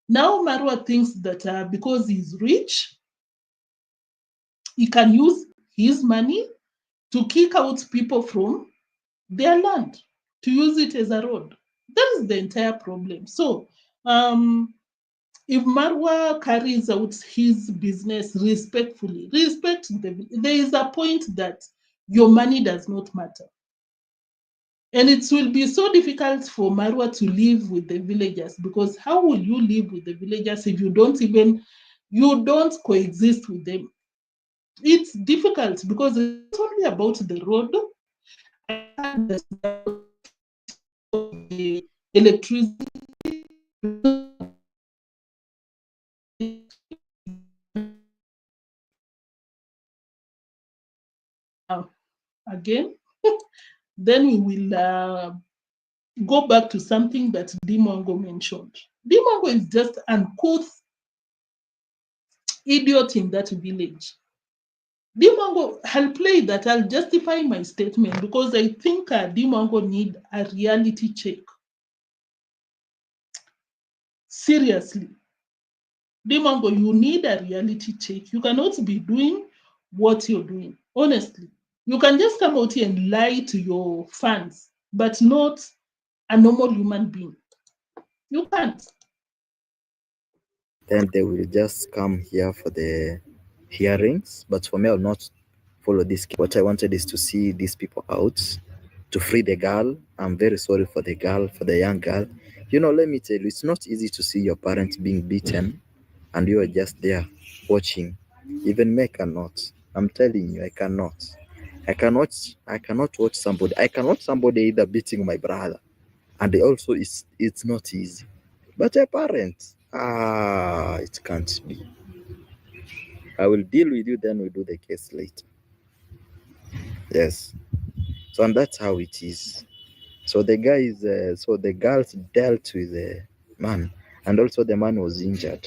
Now Marwa thinks that because he's rich, he can use his money to kick out people from their land, to use it as a road. That is the entire problem. So if Marwa carries out his business respectfully, there is a point that your money does not matter. And it will be so difficult for Marwa to live with the villagers, because how will you live with the villagers if you don't coexist with them? It's difficult because it's not only about the road. I heard that the electricity again. Then we will go back to something that Deemwango mentioned. Deemwango is just an uncouth idiot in that village. Deemwango, I'll play that. I'll justify my statement because I think Deemwango need a reality check. Seriously. Deemwango, you need a reality check. You cannot be doing what you're doing. Honestly. You can just come out here and lie to your fans, but not a normal human being. You can't. Then they will just come here for the hearings. But for me, I'll not follow this. What I wanted is to see these people out, to free the girl. I'm very sorry for the girl, for the young girl. You know, let me tell you, it's not easy to see your parents being beaten and you are just there watching. Even me, I cannot. I'm telling you, I cannot. I cannot watch somebody. I can watch somebody either beating my brother, and also it's not easy. But a parent, it can't be. I will deal with you, then we'll do the case later. Yes. So and that's how it is. So the guys, so the girls dealt with the man, and also the man was injured.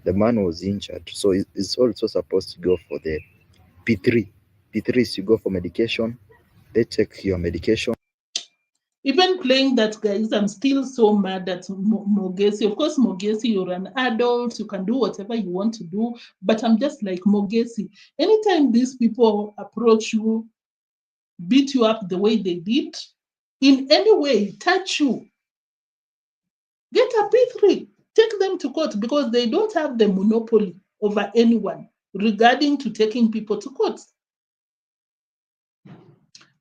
The man was injured, so it's also supposed to go for the P3. P3 is you go for medication. They take your medication. Even playing that, guys, I'm still so mad at Mogesi. Of course, Mogesi, you're an adult, you can do whatever you want to do, but I'm just like, Mogesi, anytime these people approach you, beat you up the way they did, in any way, touch you, get a P3, take them to court, because they don't have the monopoly over anyone regarding to taking people to court.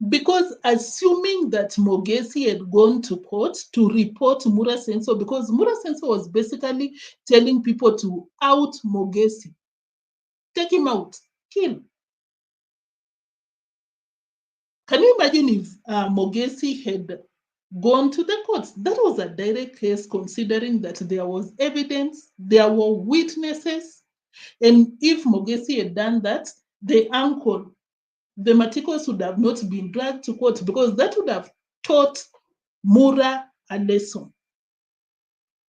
Because assuming that Mogesi had gone to court to report Mura Senso, because Mura Senso was basically telling people to out Mogesi, take him out, kill. Can you imagine if Mogesi had gone to the courts? That was a direct case, considering that there was evidence, there were witnesses, and if Mogesi had done that, the uncle, the Matikos, would have not been dragged to court, because that would have taught Mura a lesson.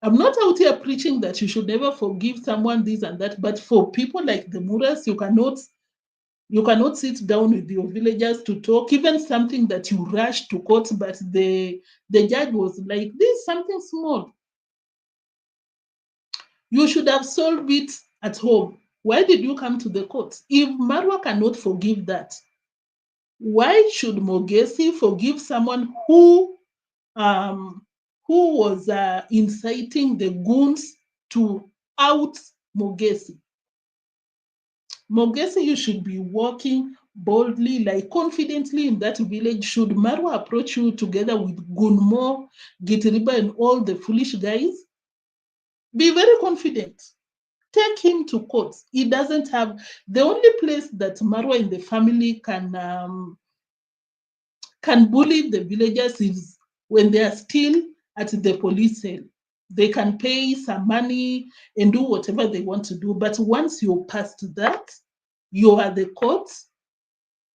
I'm not out here preaching that you should never forgive someone this and that, but for people like the Muras, you cannot sit down with your villagers to talk, even something that you rush to court, but the judge was like, this is something small. You should have solved it at home. Why did you come to the courts? If Marwa cannot forgive that, why should Mogesi forgive someone who was inciting the goons to out Mogesi? Mogesi, you should be walking boldly, like confidently in that village. Should Marwa approach you together with Gunmo, Gitiriba, and all the foolish guys, be very confident. Take him to court. He doesn't have, the only place that Marwa in the family can bully the villagers is when they are still at the police cell. They can pay some money and do whatever they want to do. But once you're past that, you are the court,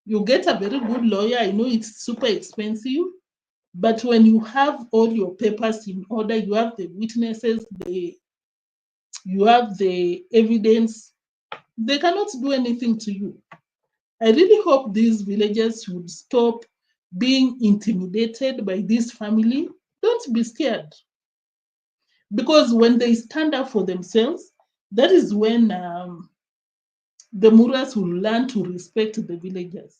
you get a very good lawyer. I know it's super expensive, but when you have all your papers in order, you have the witnesses, you have the evidence, they cannot do anything to you. I really hope these villagers would stop being intimidated by this family. Don't be scared. Because when they stand up for themselves, that is when the Muras will learn to respect the villagers.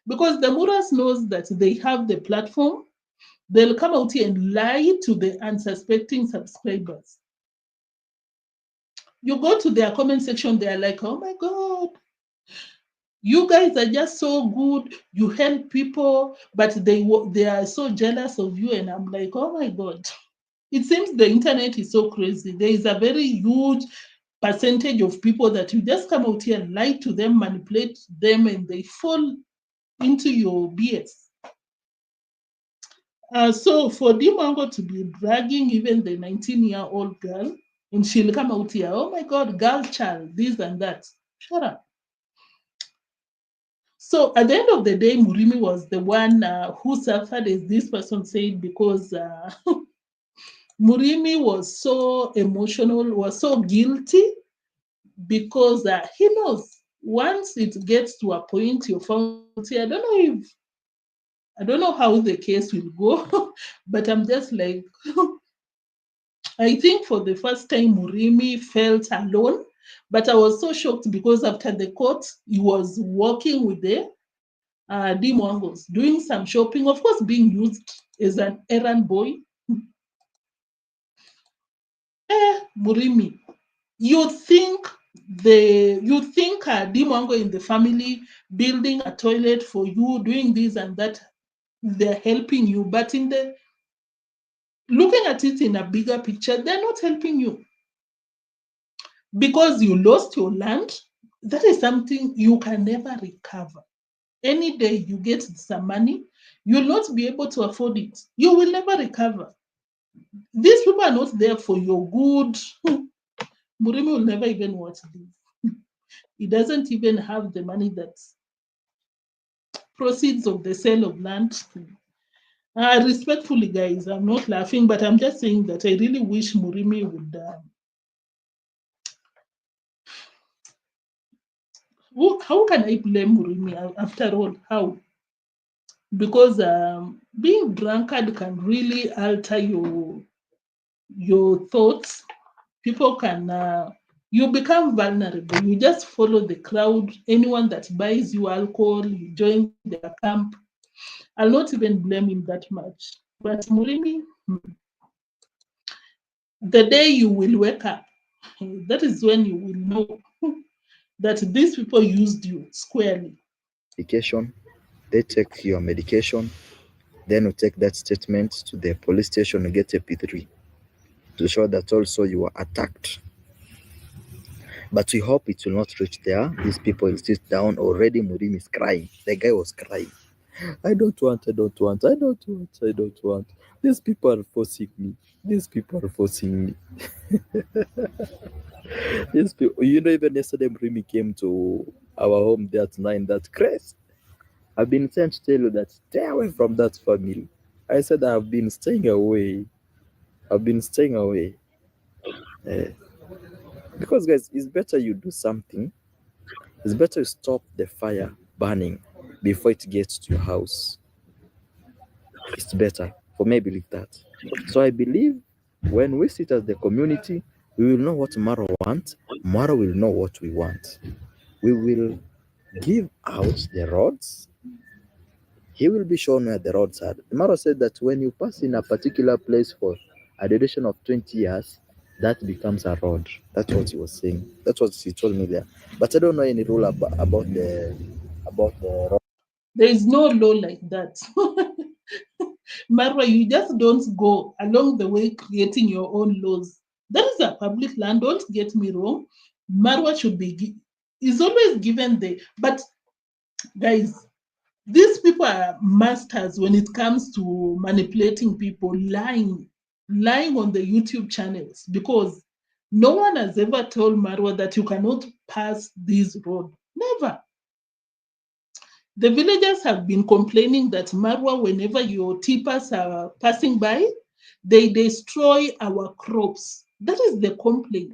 Because the Muras knows that they have the platform, they'll come out here and lie to the unsuspecting subscribers. You go to their comment section, they're like, oh my God, You guys are just so good. You help people, but they are so jealous of you. And I'm like, oh my God. It seems the internet is so crazy. There is a very huge percentage of people that you just come out here and lie to them, manipulate them, and they fall into your BS. So for deemwango to be dragging even the 19-year-old girl, and she'll come out here, oh my God, girl child, this and that. Shut up. So at the end of the day, Murimi was the one who suffered, as this person said, because Murimi was so emotional, was so guilty, because he knows once it gets to a point you're found here, I don't know how the case will go, but I'm just like, I think for the first time Murimi felt alone, but I was so shocked because after the court, he was working with the deemwangos, doing some shopping, of course, being used as an errand boy. Murimi, you think deemwango in the family building a toilet for you, doing this and that, they're helping you, but in the looking at it in a bigger picture, they're not helping you because you lost your land. That is something you can never recover. Any day you get some money, you'll not be able to afford it. You will never recover. These people are not there for your good. Murimi will never even watch this. He doesn't even have the money that proceeds of the sale of land. Respectfully, guys, I'm not laughing, but I'm just saying that I really wish Murimi would. How can I blame Murimi after all? How? Because being drunkard can really alter your thoughts. People can you become vulnerable. You just follow the crowd. Anyone that buys you alcohol, you join their camp. I'll not even blame him that much. But Murimi, the day you will wake up, that is when you will know that these people used you squarely. Medication, they take your medication, then you take that statement to the police station and get a P3 to show that also you were attacked. But we hope it will not reach there. These people will sit down already. Murimi is crying. The guy was crying. I don't want. These people are forcing me. These people are forcing me. These people, even yesterday Murimi came to our home there at 9, that Chris, I've been sent to tell you that stay away from that family. I said I've been staying away. Eh, because guys, it's better you do something. It's better you stop the fire burning before it gets to your house. It's better. For me, I believe that. So I believe when we sit as the community, we will know what Marwa wants. Marwa will know what we want. We will give out the roads. He will be shown where the roads are. Marwa said that when you pass in a particular place for a duration of 20 years, that becomes a road. That's what he was saying. That's what he told me there. But I don't know any rule about the road. There is no law like that. Marwa, you just don't go along the way creating your own laws. That is a public land, don't get me wrong. Marwa should be is always given the, but guys, these people are masters when it comes to manipulating people, lying on the YouTube channels, because no one has ever told Marwa that you cannot pass this road. Never. The villagers have been complaining that Marwa, whenever your tippers are passing by, they destroy our crops. That is the complaint.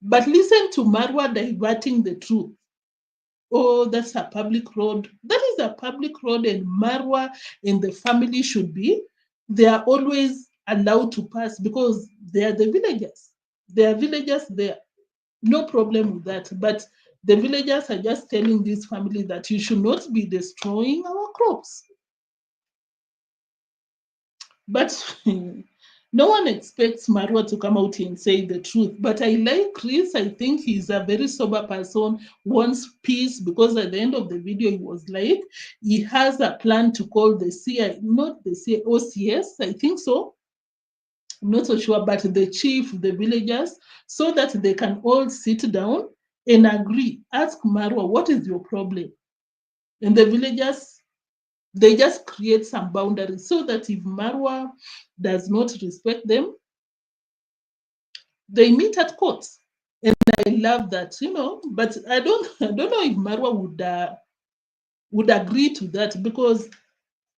But listen to Marwa diverting the truth. Oh, that's a public road. That is a public road, and Marwa and the family should be. They are always allowed to pass because they are the villagers. They are villagers there. No problem with that. But the villagers are just telling this family that you should not be destroying our crops. But No one expects Marwa to come out and say the truth, but I like Chris. I think he's a very sober person, wants peace, because at the end of the video, he was like, he has a plan to call the CIA, not the CIA, OCS, I think so. I'm not so sure, but the chief, the villagers, so that they can all sit down and agree. Ask Marwa, what is your problem? And the villagers, they just create some boundaries so that if Marwa does not respect them, they meet at court. And I love that, but I don't know if Marwa would agree to that, because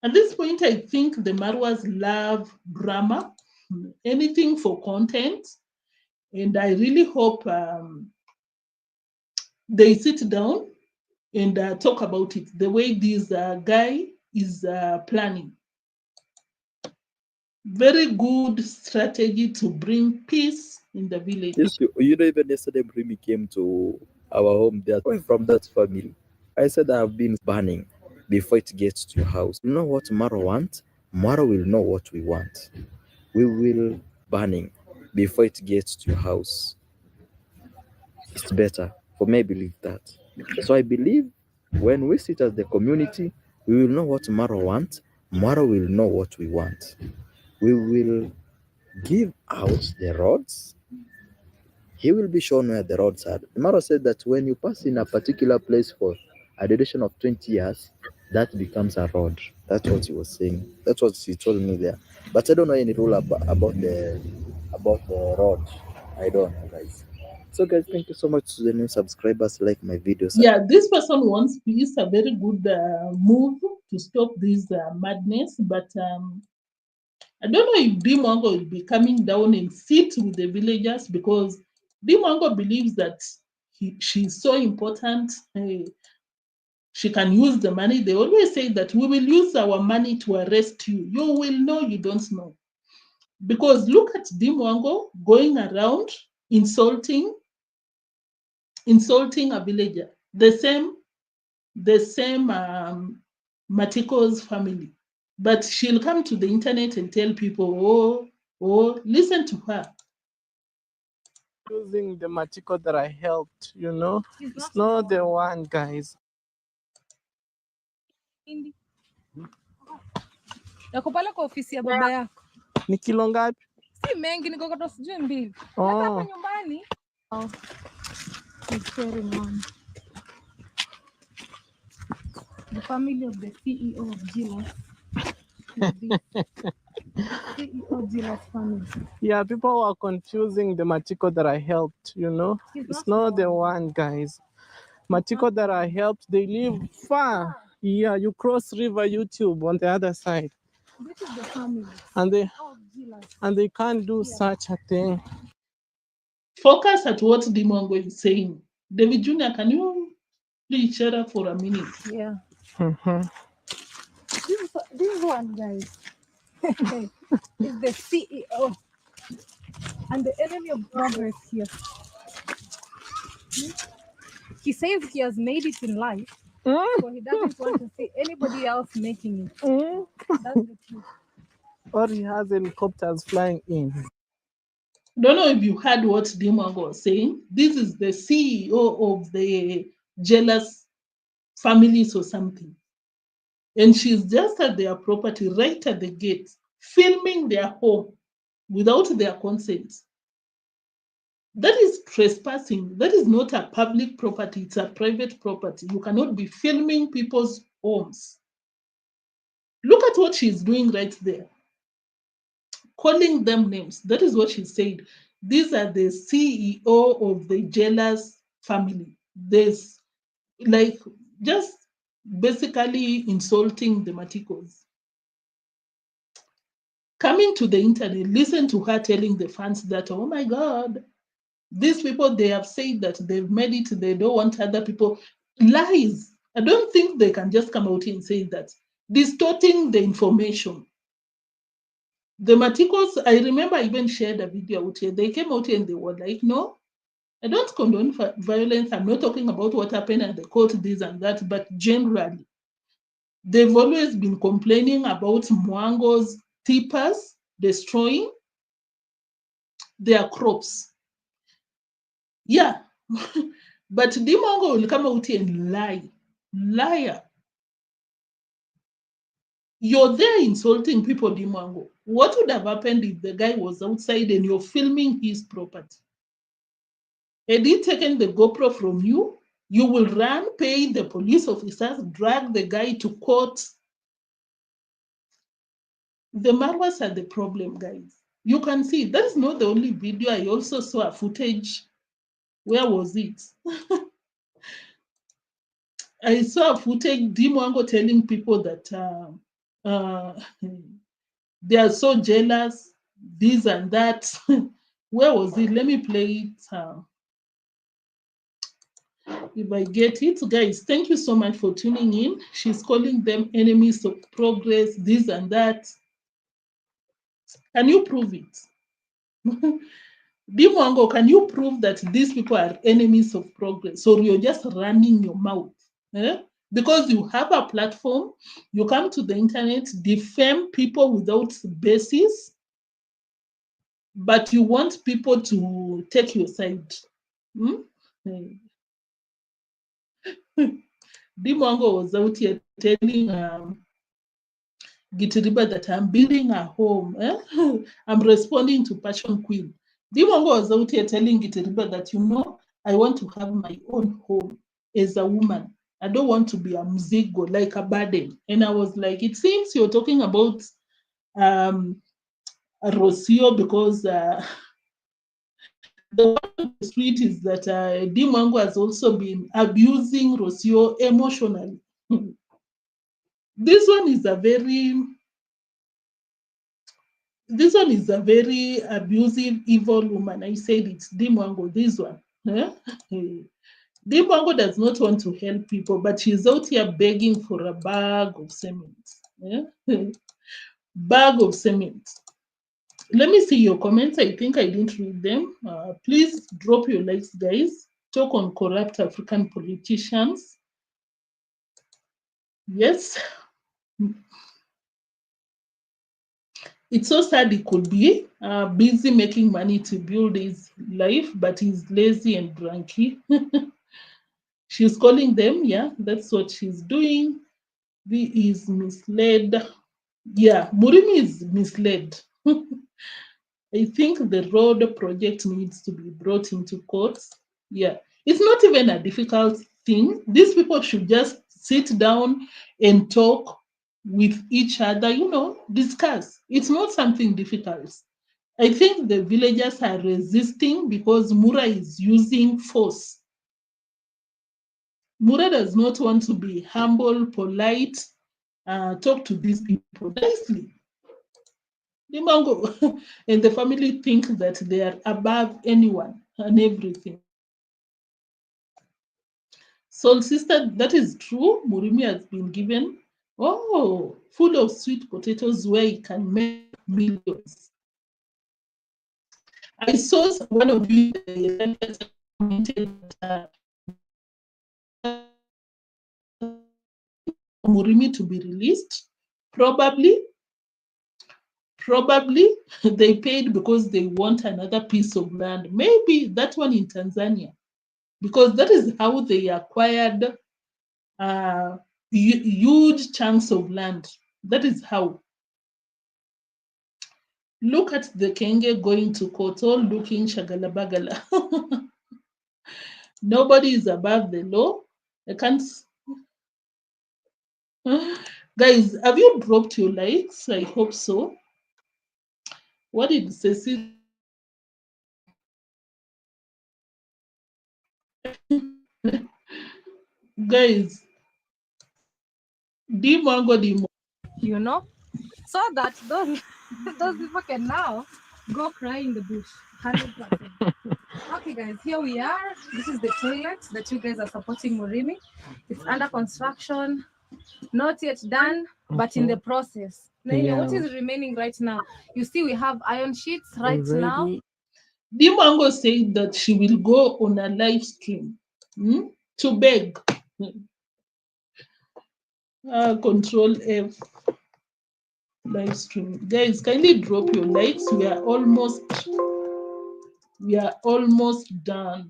at this point I think the Marwas love drama, anything for content, and I really hope they sit down and talk about it the way this guy is planning. Very good strategy to bring peace in the village. Even yesterday, Murimi came to our home. They are from that family. I said I have been banning before it gets to your house. You know what Marwa wants? Marwa will know what we want. We will banning before it gets to your house. It's better for me. I believe that. So I believe when we sit as the community, we will know what Marwa wants. Marwa will know what we want. We will give out the roads. He will be shown where the roads are. Marwa said that when you pass in a particular place for a duration of 20 years, that becomes a road. That's what he was saying. That's what he told me there. But I don't know any rule about the road. I don't know, guys. So, guys, thank you so much to the new subscribers. Like my videos. Yeah, this person wants peace, a very good move to stop this madness. But I don't know if deemwango will be coming down and sit with the villagers, because deemwango believes that she's so important. She can use the money. They always say that we will use our money to arrest you. You will know you don't know. Because look at deemwango going around insulting a villager. The same Matiko's family. But she'll come to the internet and tell people, listen to her. Using the Matiko that I helped, it's not the one, guys. Nakupala kwa ofisi ya baba yako. Ni kilo ngapi? Si mengi, niko kwa sijui 2. Oh. Hapa nyumbani. Oh. It's very long. The family of the CEO of Gilas. CEO Gilas family. Yeah, people are confusing the Matiko that I helped, It's not the one, guys. Matiko that I helped, they live far. Yeah, you cross River YouTube on the other side. This is the family. And they can't do such a thing. Focus at what deemwango is saying. Davyjnr, can you please share up for a minute? Yeah. Mm-hmm. This one, guys, is the CEO and the enemy of progress here. He says he has made it in life, so he doesn't want to see anybody else making it. That's the truth. Or he has helicopters flying in. Don't know if you heard what deemwango was saying. This is the CEO of the jealous families or something. And she's just at their property, right at the gate, filming their home without their consent. That is trespassing. That is not a public property, it's a private property. You cannot be filming people's homes. Look at what she's doing right there. Calling them names. That is what she said. These are the CEO of the jealous family. There's like just basically insulting the Matikos. Coming to the internet, listen to her telling the fans that, oh my God, these people, they have said that they've made it, they don't want other people. Lies. I don't think they can just come out and say that. Distorting the information. The Matikos, I remember I even shared a video out here. They came out and they were like, no, I don't condone violence. I'm not talking about what happened at the court, this and that, but generally, they've always been complaining about Mwango's tippers destroying their crops. Yeah. But deemwango will come out and lie. Liar. You're there insulting people, deemwango. What would have happened if the guy was outside and you're filming his property? Had he taken the GoPro from you, you will run, pay the police officers, drag the guy to court. The Marwas are the problem, guys. You can see that's not the only video. I also saw a footage. Where was it? I saw a footage, deemwango telling people that they are so jealous, this and that. Where was it? Let me play it. If I get it, guys, thank you so much for tuning in. She's calling them enemies of progress, this and that. Can you prove it? deemwango, can you prove that these people are enemies of progress? Or you're just running your mouth? Because you have a platform, you come to the internet, defame people without basis, but you want people to take your side. deemwango was out here telling Gitiriba that I'm building a home. I'm responding to Passion Queen. deemwango was out here telling Gitiriba that, you know, I want to have my own home as a woman. I don't want to be a mzigo, like a burden. And I was like, it seems you're talking about Rocio, because the one on the street is that deemwango has also been abusing Rocio emotionally. This one is a very abusive, evil woman. I said it's deemwango, this one. deemwango does not want to help people, but she's out here begging for a bag of cement. Bag of cement. Let me see your comments. I think I didn't read them. Please drop your likes, guys. Talk on corrupt African politicians. Yes. It's so sad. He could be busy making money to build his life, but he's lazy and drunky. She's calling them. Yeah, that's what she's doing. He is misled. Yeah, Murimi is misled. I think the road project needs to be brought into courts. Yeah, it's not even a difficult thing. These people should just sit down and talk with each other, you know, discuss. It's not something difficult. I think the villagers are resisting because Mura is using force. Mura does not want to be humble, polite, talk to these people nicely. deemwango and the family think that they are above anyone and everything. Soul sister, that is true. Murimi has been given full of sweet potatoes where he can make millions. I saw one of you commented that Murimi to be released. Probably they paid because they want another piece of land. Maybe that one in Tanzania, because that is how they acquired huge chunks of land. That is how. Look at the Kenge going to court, all looking shagalabagala. Nobody is above the law. I can't. Guys, have you dropped your likes? I hope so. What did Cecil? Guys, deemwango. You know, so that those people can now go cry in the bush. 100%. Okay, guys, here we are. This is the toilet that you guys are supporting Murimi. It's under construction, not yet done, but in the process. Yeah. What is remaining right now? You see, we have iron sheets right now. deemwango said that she will go on a live stream to beg. Control F. Live stream. Guys, kindly drop your likes. We are almost We are almost done.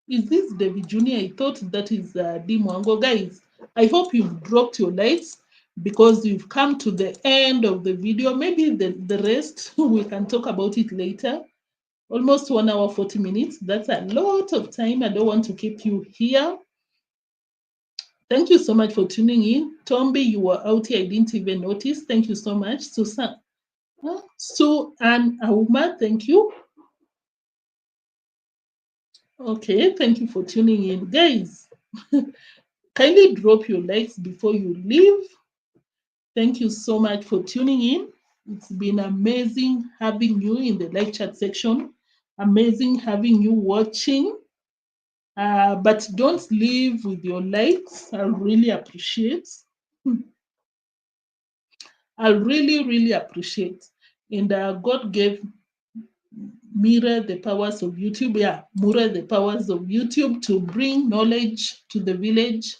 Is this Davy Jr.? I thought that is deemwango. Guys, I hope you've dropped your likes because you've come to the end of the video. Maybe the rest, we can talk about it later. Almost 1 hour, 40 minutes. That's a lot of time. I don't want to keep you here. Thank you so much for tuning in. Tombi, you were out here. I didn't even notice. Thank you so much. Susan, Sue and Auma, thank you. Okay, thank you for tuning in. Guys, kindly drop your likes before you leave. Thank you so much for tuning in. It's been amazing having you in the live chat section. Amazing having you watching. But don't leave with your likes. I really appreciate. I really appreciate. And God gave Mira the powers of YouTube. Yeah, Mura the powers of YouTube to bring knowledge to the village.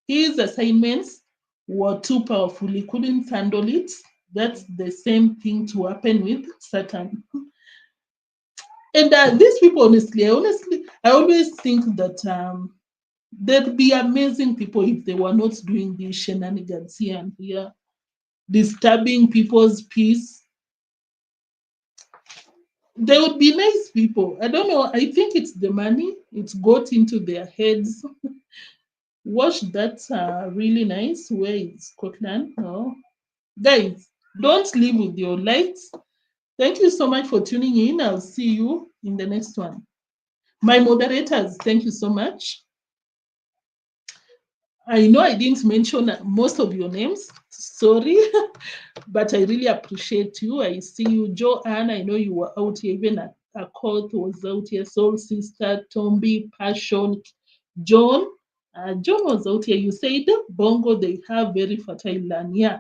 His assignments were too powerful. He couldn't handle it. That's the same thing to happen with Satan. And these people, honestly, I always think that they'd be amazing people if they were not doing these shenanigans here and here, disturbing people's peace. They would be nice people. I don't know. I think it's the money. It's got into their heads. Watch that really nice. Where is Scotland? No. Guys, don't leave with your likes. Thank you so much for tuning in. I'll see you in the next one. My moderators, thank you so much. I know I didn't mention most of your names. Sorry, but I really appreciate you. I see you, Joanne. I know you were out here. Even a cult was out here. Soul Sister, Tombi, Passion, John. John was out here. You said Bongo, they have very fertile land. Yeah,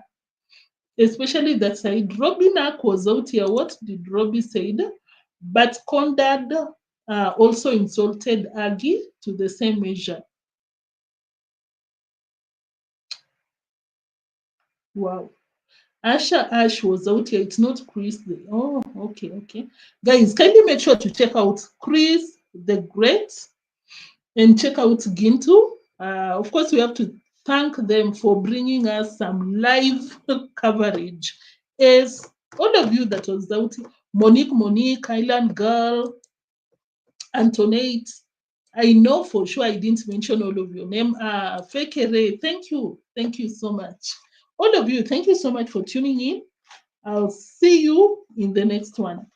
especially that side. Robin Ark was out here. What did Robbie say? But Condad also insulted Aggie to the same measure. Wow. Asha Ash was out here. It's not Chris. Oh, okay. Guys, kindly make sure to check out Chris the Great and check out Gintu. Of course, we have to thank them for bringing us some live coverage. As all of you that was out here, Monique, Island Girl, Antoinette, I know for sure I didn't mention all of your name. Fekere, thank you. Thank you so much. All of you, thank you so much for tuning in. I'll see you in the next one.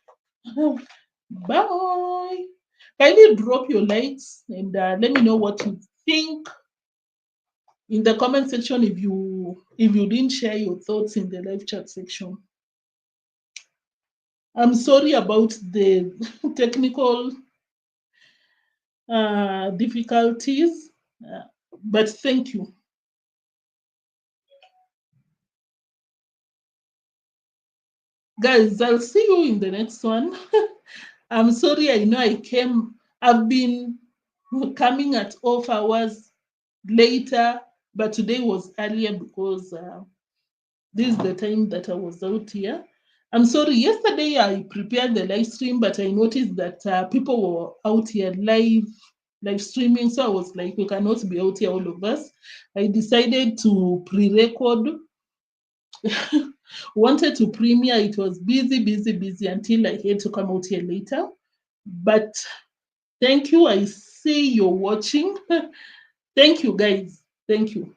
Bye. Kindly drop your likes and let me know what you think in the comment section if you didn't share your thoughts in the live chat section. I'm sorry about the technical difficulties, but thank you. Guys, I'll see you in the next one. I'm sorry, I know I've been coming at off hours later, but today was earlier because this is the time that I was out here. I'm sorry, yesterday I prepared the live stream, but I noticed that people were out here live streaming, so I was like, we cannot be out here, all of us. I decided to pre-record. Wanted to premiere. It was busy until I had to come out here later. But thank you. I see you're watching. Thank you, guys. Thank you.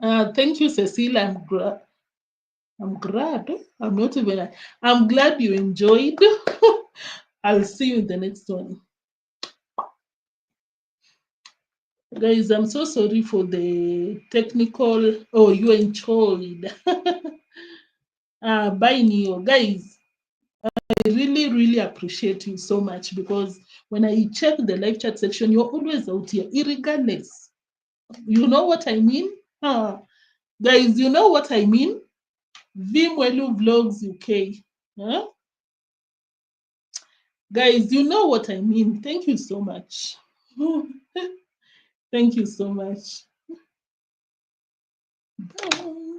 Thank you, Cecile. I'm glad. I'm glad you enjoyed. I'll see you in the next one. Guys, I'm so sorry for the technical. Oh, you enjoyed. Bye, Neo. Guys, I really appreciate you so much because when I check the live chat section, you're always out here, irregardless. You know what I mean? Guys, you know what I mean? Vimwelu Vlogs UK. Huh? Guys, you know what I mean. Thank you so much. Thank you so much. Bye.